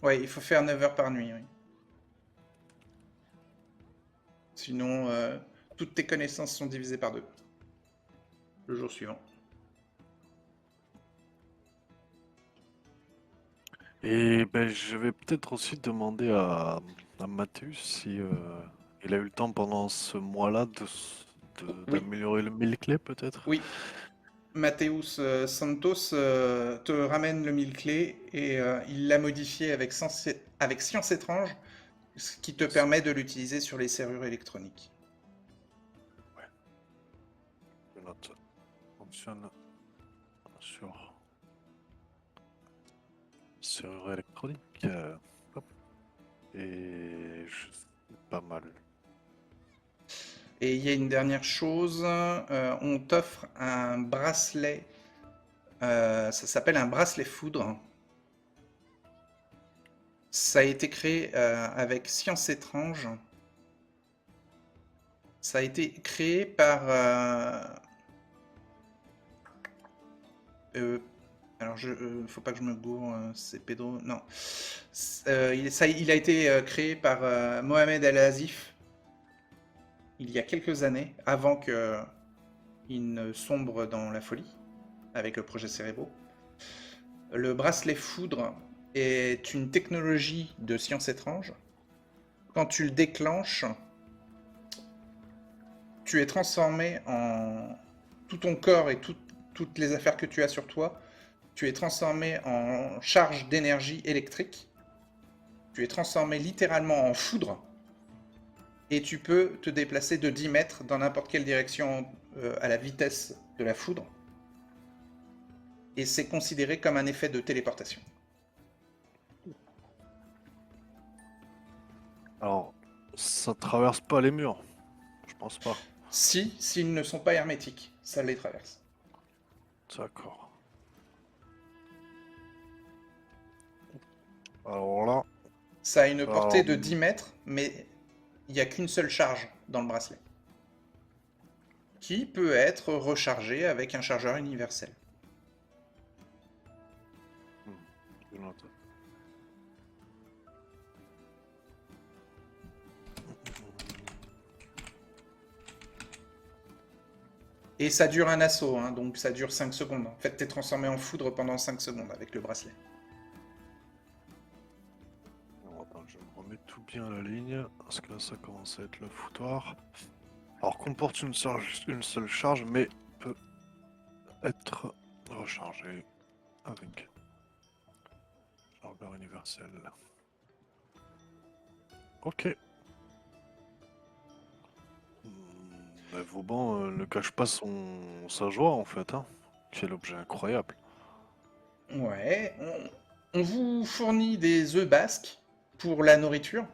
Ouais, il faut faire 9 heures par nuit, oui. Sinon, toutes tes connaissances sont divisées par 2 le jour suivant. Et ben, je vais peut-être aussi demander à Mathéus si il a eu le temps pendant ce mois-là Oui. d'améliorer le mille-clés peut-être. Oui. Mathéus Santos te ramène le mille-clés et il l'a modifié avec Science étrange, ce qui te permet de l'utiliser sur les serrures électroniques. Je note. Fonctionne sur serrure électronique. Hop. Et pas mal. Et il y a une dernière chose, on t'offre un bracelet, ça s'appelle un bracelet foudre. Ça a été créé avec Science étrange. Ça a été créé par... alors, faut pas que je me gourre, c'est Pedro... Non. Il a été créé par Mohamed El-Azif il y a quelques années, avant qu'il ne sombre dans la folie, avec le projet Cérébro. Le bracelet foudre est une technologie de Science étrange. Quand tu le déclenches, tu es transformé en... Tout ton corps et toutes les affaires que tu as sur toi, tu es transformé en charge d'énergie électrique. Tu es transformé littéralement en foudre. Et tu peux te déplacer de 10 mètres dans n'importe quelle direction à la vitesse de la foudre. Et c'est considéré comme un effet de téléportation. Alors, ça traverse pas les murs. Je pense pas. s'ils ne sont pas hermétiques, ça les traverse. D'accord. Alors là, Ça a une portée Alors, de 10 mètres, mais il n'y a qu'une seule charge dans le bracelet, qui peut être rechargée avec un chargeur universel. je note. Et ça dure un assaut, hein, donc ça dure 5 secondes. En fait, t'es transformé en foudre pendant 5 secondes avec le bracelet. Alors, attends, je me remets tout bien à la ligne, parce que là ça commence à être le foutoir. Alors comporte une seule charge, mais peut être rechargé avec chargeur universel. Ok. Bah, Vauban ne cache pas sa joie en fait, hein. Quel objet incroyable. Ouais, on vous fournit des œufs basques pour la nourriture,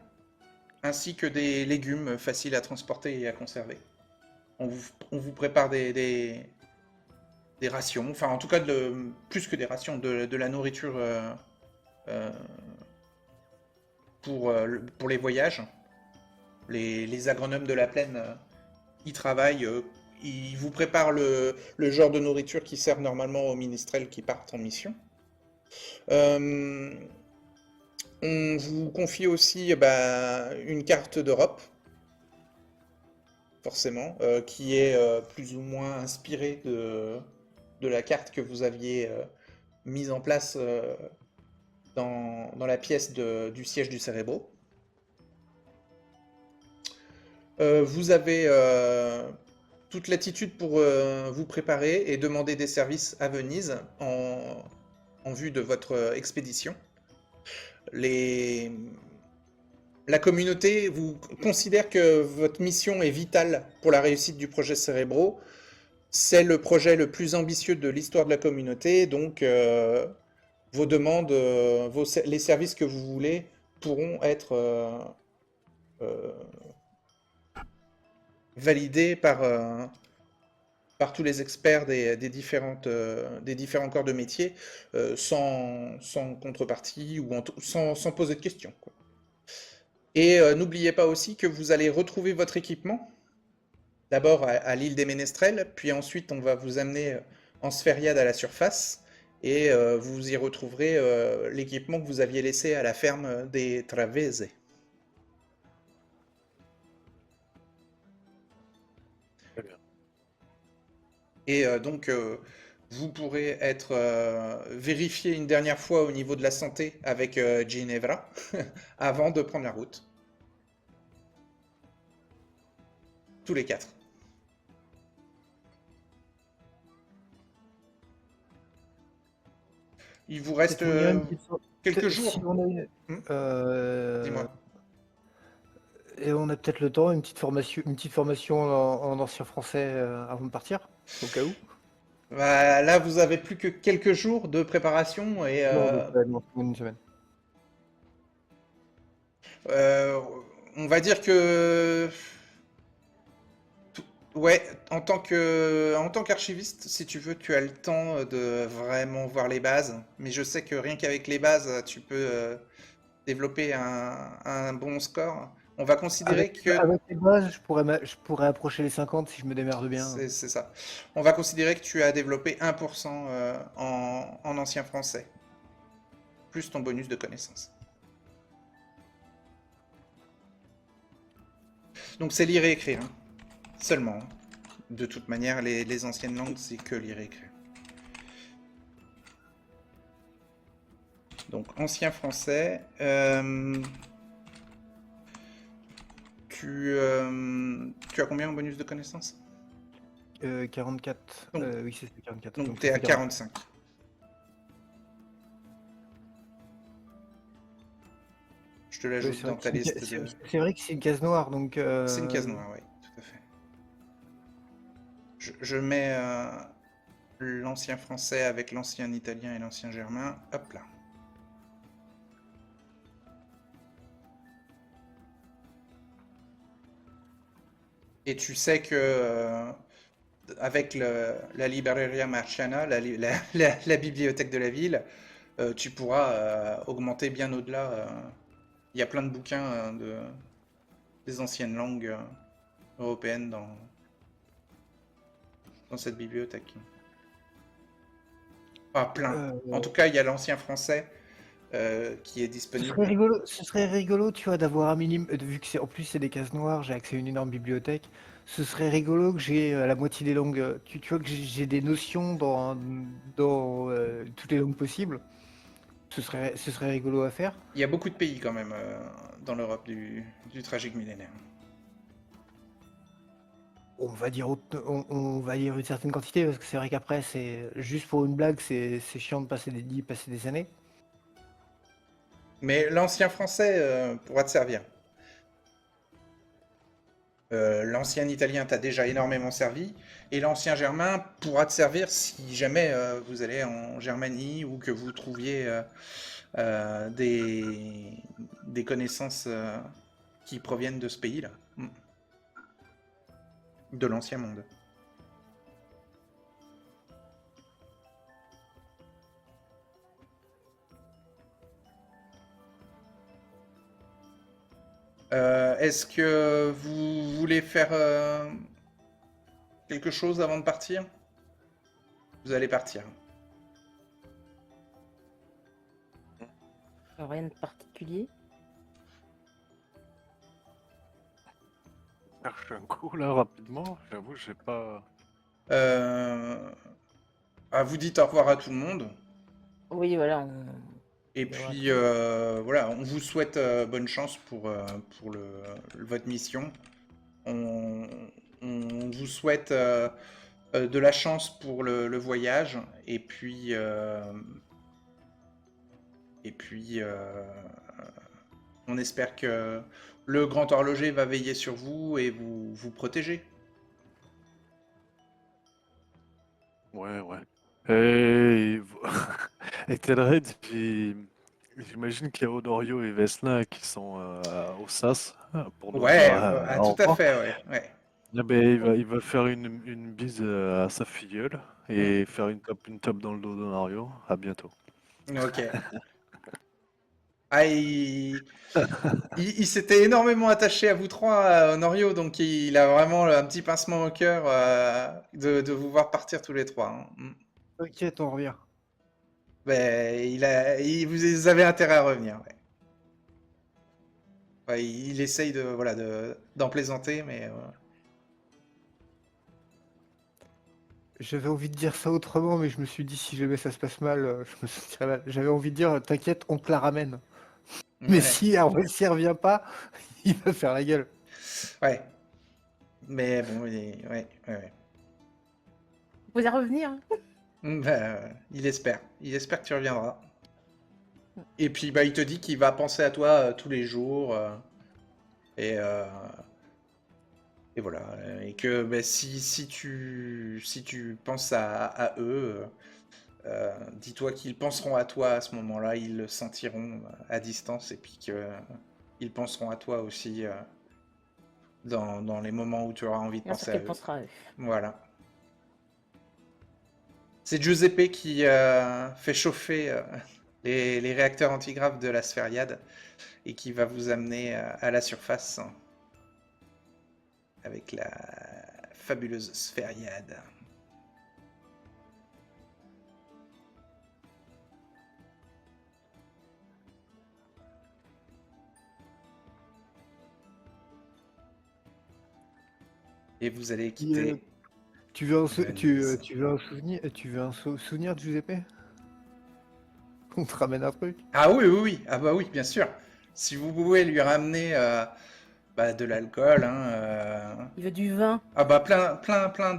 ainsi que des légumes faciles à transporter et à conserver. On vous prépare des rations, enfin en tout cas plus que des rations, de la nourriture euh, pour les voyages. Les agronomes de la plaine y travaillent, ils vous préparent le genre de nourriture qui sert normalement aux ministrels qui partent en mission. Euh, on vous confie aussi une carte d'Europe, forcément, qui est plus ou moins inspirée de la carte que vous aviez mise en place dans la pièce du siège du Cérébro. Vous avez toute latitude pour vous préparer et demander des services à Venise en vue de votre expédition. La communauté vous considère que votre mission est vitale pour la réussite du projet Cérébro. C'est le projet le plus ambitieux de l'histoire de la communauté, donc vos demandes, les services que vous voulez pourront être euh, validés par tous les experts des différents corps de métier sans contrepartie ou sans poser de questions, quoi. Et n'oubliez pas aussi que vous allez retrouver votre équipement, d'abord à l'île des Ménestrels, puis ensuite on va vous amener en sphériade à la surface, et vous y retrouverez l'équipement que vous aviez laissé à la ferme des Travese. Très bien. Et donc vous pourrez être vérifié une dernière fois au niveau de la santé avec Ginevra avant de prendre la route. Tous les 4. Il vous reste Peut-être vous dire une petite quelques si jours. on a une- Dis-moi. Et on a peut-être le temps, une petite formation en ancien français avant de partir, au cas où. Bah, là, vous avez plus que quelques jours de préparation et Non, donc non, une semaine. euh, on va dire que ouais, en tant qu'archiviste, si tu veux, tu as le temps de vraiment voir les bases. Mais je sais que rien qu'avec les bases, tu peux développer un bon score. On va considérer Avec, que avec les bases, je pourrais approcher les 50 si je me démerde bien. c'est ça. On va considérer que tu as développé 1% en ancien français, plus ton bonus de connaissances. Donc c'est lire et écrire, hein. Seulement, hein. De toute manière, les anciennes langues, c'est que lire et écrire. Donc ancien français. Tu as combien en bonus de connaissances? 44. Donc- Oui, c'est 44. Donc Donc tu es ça à fait 45. Je te Oui, l'ajoute c'est vrai dans que ta liste de... c'est vrai que c'est une case noire, donc. C'est une case noire, oui, tout à fait. Je mets l'ancien français avec l'ancien italien et l'ancien germain. Hop là. Et tu sais que avec la Libreria Marciana, la bibliothèque de la ville, tu pourras augmenter bien au-delà. Il y a plein de bouquins des anciennes langues européennes dans cette bibliothèque. Pas plein. Euh, En tout cas, il y a l'ancien français qui est disponible. Ce serait rigolo, tu vois, d'avoir un minimum, vu que en plus c'est des cases noires, j'ai accès à une énorme bibliothèque. Ce serait rigolo que j'ai la moitié des langues. Tu vois que j'ai des notions dans toutes les langues possibles. Ce serait rigolo à faire. Il y a beaucoup de pays quand même dans l'Europe du tragique millénaire. On va dire une certaine quantité, parce que c'est vrai qu'après, c'est juste pour une blague, c'est chiant de d'y passer des années. Mais l'ancien français pourra te servir. L'ancien italien t'a déjà énormément servi, et l'ancien germain pourra te servir si jamais vous allez en Germanie ou que vous trouviez des connaissances qui proviennent de ce pays-là, de l'ancien monde. Est-ce que vous voulez faire quelque chose avant de partir? Vous allez partir. Rien de particulier. Cherche un coup là rapidement, j'avoue, j'ai pas. Vous dites au revoir à tout le monde. Oui, voilà. Et Au revoir à puis tout voilà, on vous souhaite bonne chance pour votre mission. On, on vous souhaite de la chance pour le voyage. Et puis on espère que le grand horloger va veiller sur vous et vous protéger. Ouais, ouais. Et, et Telred, j'imagine qu'il y a Honorio et Vesna qui sont au SAS pour nous dire Ouais, au tout à revoir. fait, ouais. Ouais. Ah ben, il va faire une bise à sa filleule Mm. et faire une tape dans le dos d'Honorio. À bientôt. Ok. Ah, il s'était énormément attaché à vous trois, Honorio, donc il a vraiment un petit pincement au cœur de vous voir partir tous les trois, hein. Mm. T'inquiète, on revient. Ben, vous avez intérêt à revenir. Ouais. Ouais, il essaye voilà, d'en plaisanter, mais J'avais envie de dire ça autrement, mais je me suis dit, si jamais ça se passe mal, je me sentirais mal. J'avais envie de dire, t'inquiète, on te la ramène. Mais ouais. si s'il revient pas, il va faire la gueule. Ouais. Mais bon, ouais, ouais, ouais. Vous allez revenir, hein. Ben, il espère. Il espère que tu reviendras. Et puis, bah, il te dit qu'il va penser à toi tous les jours. Et, euh, et voilà. Et que bah, si tu penses à eux, dis-toi qu'ils penseront à toi à ce moment-là. Ils le sentiront à distance. Et puis qu'ils penseront à toi aussi dans les moments où tu auras envie de Bien sûr penser à qu'elle eux. pensera à eux. Voilà. C'est Giuseppe qui fait chauffer les réacteurs antigraves de la Sphériade et qui va vous amener à la surface avec la fabuleuse Sphériade. Et vous allez quitter Tu veux Venise. tu veux un souvenir de Giuseppe? On te ramène un truc? Ah oui, oui, oui. Ah bah oui, bien sûr. Si vous pouvez lui ramener de l'alcool, hein, Il veut du vin. ah bah plein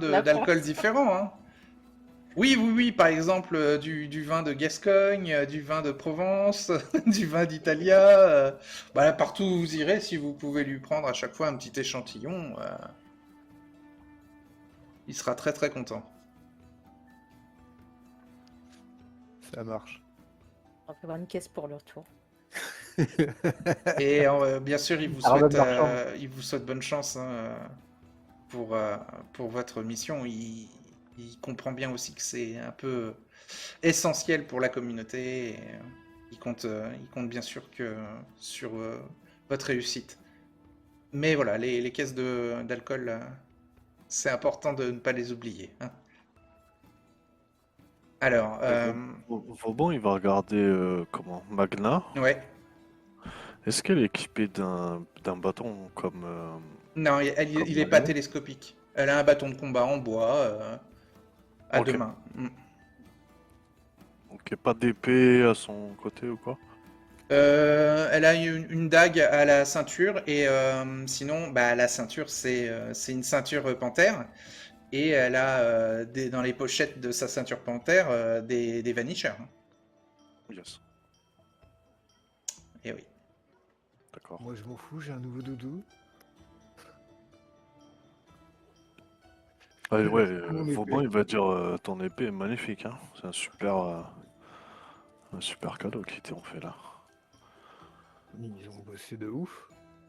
La d'alcools France. différents, hein. Oui, oui, oui, par exemple du vin de Gascogne, du vin de Provence, du vin d'Italia. Là, partout où vous irez, si vous pouvez lui prendre à chaque fois un petit échantillon, il sera très très content. Ça marche. On va prévoir une caisse pour le retour. Et bien sûr, Ça ramène de l'argent. il vous souhaite bonne chance, hein. pour votre mission. Il comprend bien aussi que c'est un peu essentiel pour la communauté. Et, il compte bien sûr sur votre réussite. Mais voilà, les caisses d'alcool, c'est important de ne pas les oublier, hein. Alors, Vauban, il va regarder Magna. ouais. Est-ce qu'elle est équipée d'un bâton comme Non, comme il est pas Magna? télescopique. Elle a un bâton de combat en bois à Ok. deux mains. Ok, pas d'épée à son côté ou quoi? Elle a une dague à la ceinture et sinon, bah, la ceinture, c'est une ceinture panthère et elle a dans les pochettes de sa ceinture panthère des vanishers, hein. Yes, Et oui. d'accord. Moi, je m'en fous, j'ai un nouveau doudou. Ah, Je ouais, vais prendre mon Vauban, épée. il va dire ton épée est magnifique, hein. C'est un super cadeau qu'ils t'ont fait là. Ils ont bossé de ouf.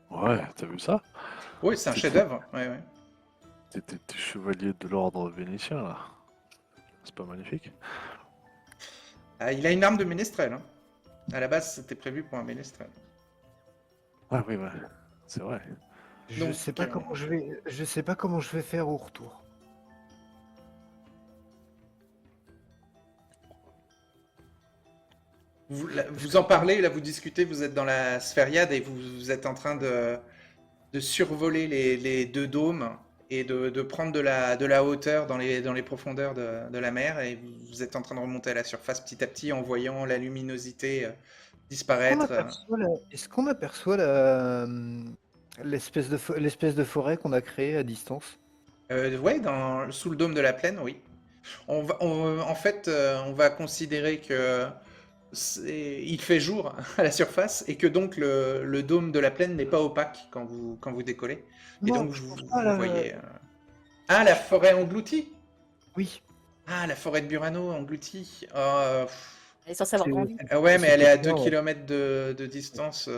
Ouais, t'as vu ça? Oui, c'est un T'étais chef-d'œuvre. Ouais, ouais. t'es chevalier de l'ordre vénitien là. C'est pas magnifique? Ah, il a une arme de ménestrel, hein. À la base, c'était prévu pour un ménestrel. Ah oui, ouais, c'est vrai. Je Donc, sais pas comment je sais pas comment je vais faire au retour. vous en parlez, là, vous discutez, vous êtes dans la sphériade et vous êtes en train de survoler les deux dômes et de prendre de la hauteur dans les profondeurs de la mer et vous êtes en train de remonter à la surface petit à petit en voyant la luminosité disparaître. Est-ce qu'on aperçoit l'espèce de forêt qu'on a créée à distance? Ouais, sous le dôme de la plaine, oui. En fait, on va considérer que il fait jour à la surface et que donc le dôme de la plaine n'est pas opaque quand vous décollez. Et Non, donc je pense pas vous là. voyez. Ah, la forêt engloutie! Oui, Ah, la forêt de Burano engloutie. Elle est censée avoir c'est grandi. Ah ouais, mais c'est elle est à peut-être 2 bien, ouais. kilomètres de distance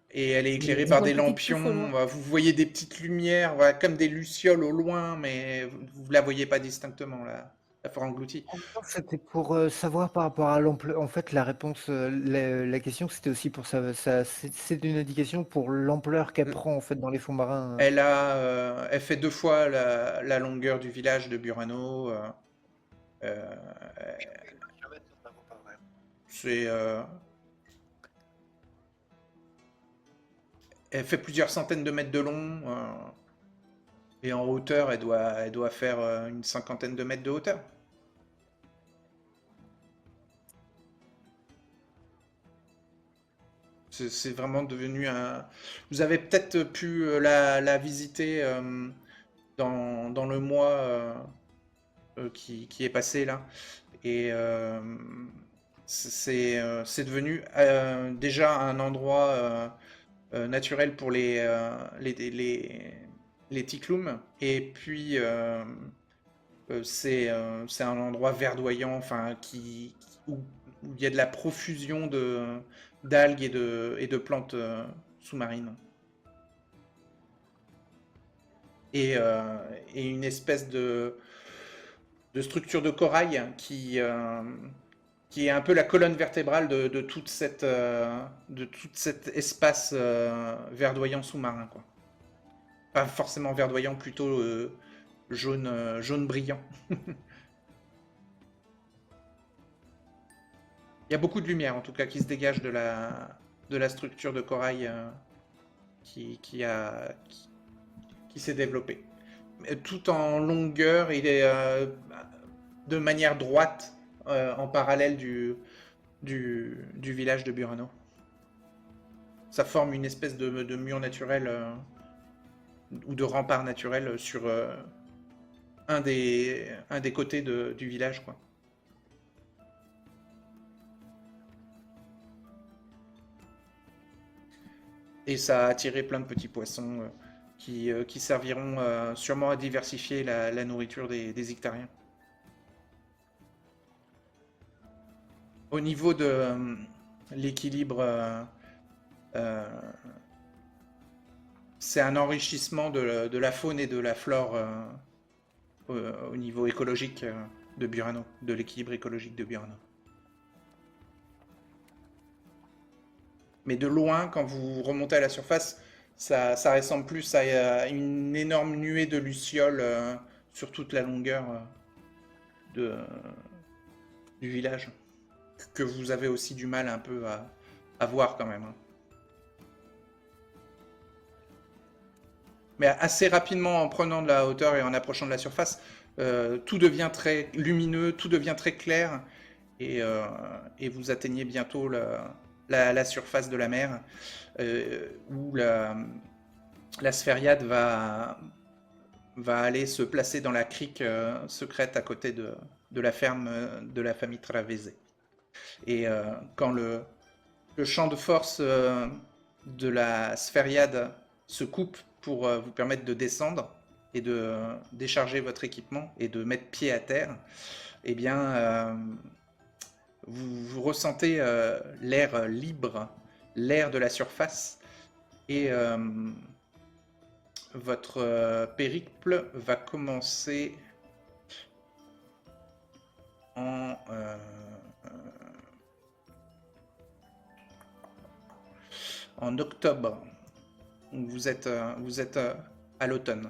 et elle est Mais éclairée Je par vois des une petite touffe au lampions. loin. Vous voyez des petites lumières, voilà, comme des lucioles au loin, mais vous la voyez pas distinctement, la forêt engloutie. en même temps, c'était pour savoir par rapport à l'ampleur. En fait, la réponse, la question, c'était aussi pour ça. C'est une indication pour l'ampleur qu'elle prend en fait dans les fonds marins. Elle fait 2 fois la longueur du village de Burano. Euh, c'est, elle fait plusieurs centaines de mètres de long. Et en hauteur, elle doit faire une cinquantaine de mètres de hauteur. C'est vraiment devenu un. Vous avez peut-être pu la visiter dans le mois qui est passé là. Et c'est devenu déjà un endroit naturel pour les Ticlum. Et puis c'est un endroit verdoyant, enfin, où il y a de la profusion d'algues et de plantes sous-marines. Et, euh, et une espèce de structure de corail qui est un peu la colonne vertébrale de tout cet espace verdoyant sous-marin, quoi. Pas forcément verdoyant, plutôt jaune brillant. Il y a beaucoup de lumière, en tout cas, qui se dégage de la structure de corail qui, qui, a, qui s'est développée. Tout en longueur, il est de manière droite en parallèle du village de Burano. Ça forme une espèce de mur naturel ou de rempart naturel sur un des côtés du village, quoi. Et ça a attiré plein de petits poissons qui serviront sûrement à diversifier la nourriture des Ictariens. Au niveau de l'équilibre c'est un enrichissement de la faune et de la flore au niveau écologique de Burano, de l'équilibre écologique de Burano. Mais de loin, quand vous remontez à la surface, ça ressemble plus à une énorme nuée de lucioles sur toute la longueur du village, que vous avez aussi du mal un peu à voir quand même. Hein. Mais assez rapidement, en prenant de la hauteur et en approchant de la surface, tout devient très lumineux, tout devient très clair, et vous atteignez bientôt la surface de la mer, où la sphériade va aller se placer dans la crique secrète à côté de la ferme de la famille Travese. Et quand le champ de force de la sphériade se coupe pour vous permettre de descendre et de décharger votre équipement et de mettre pied à terre, eh bien, vous ressentez l'air libre, l'air de la surface, et votre périple va commencer en octobre. Vous êtes à l'automne.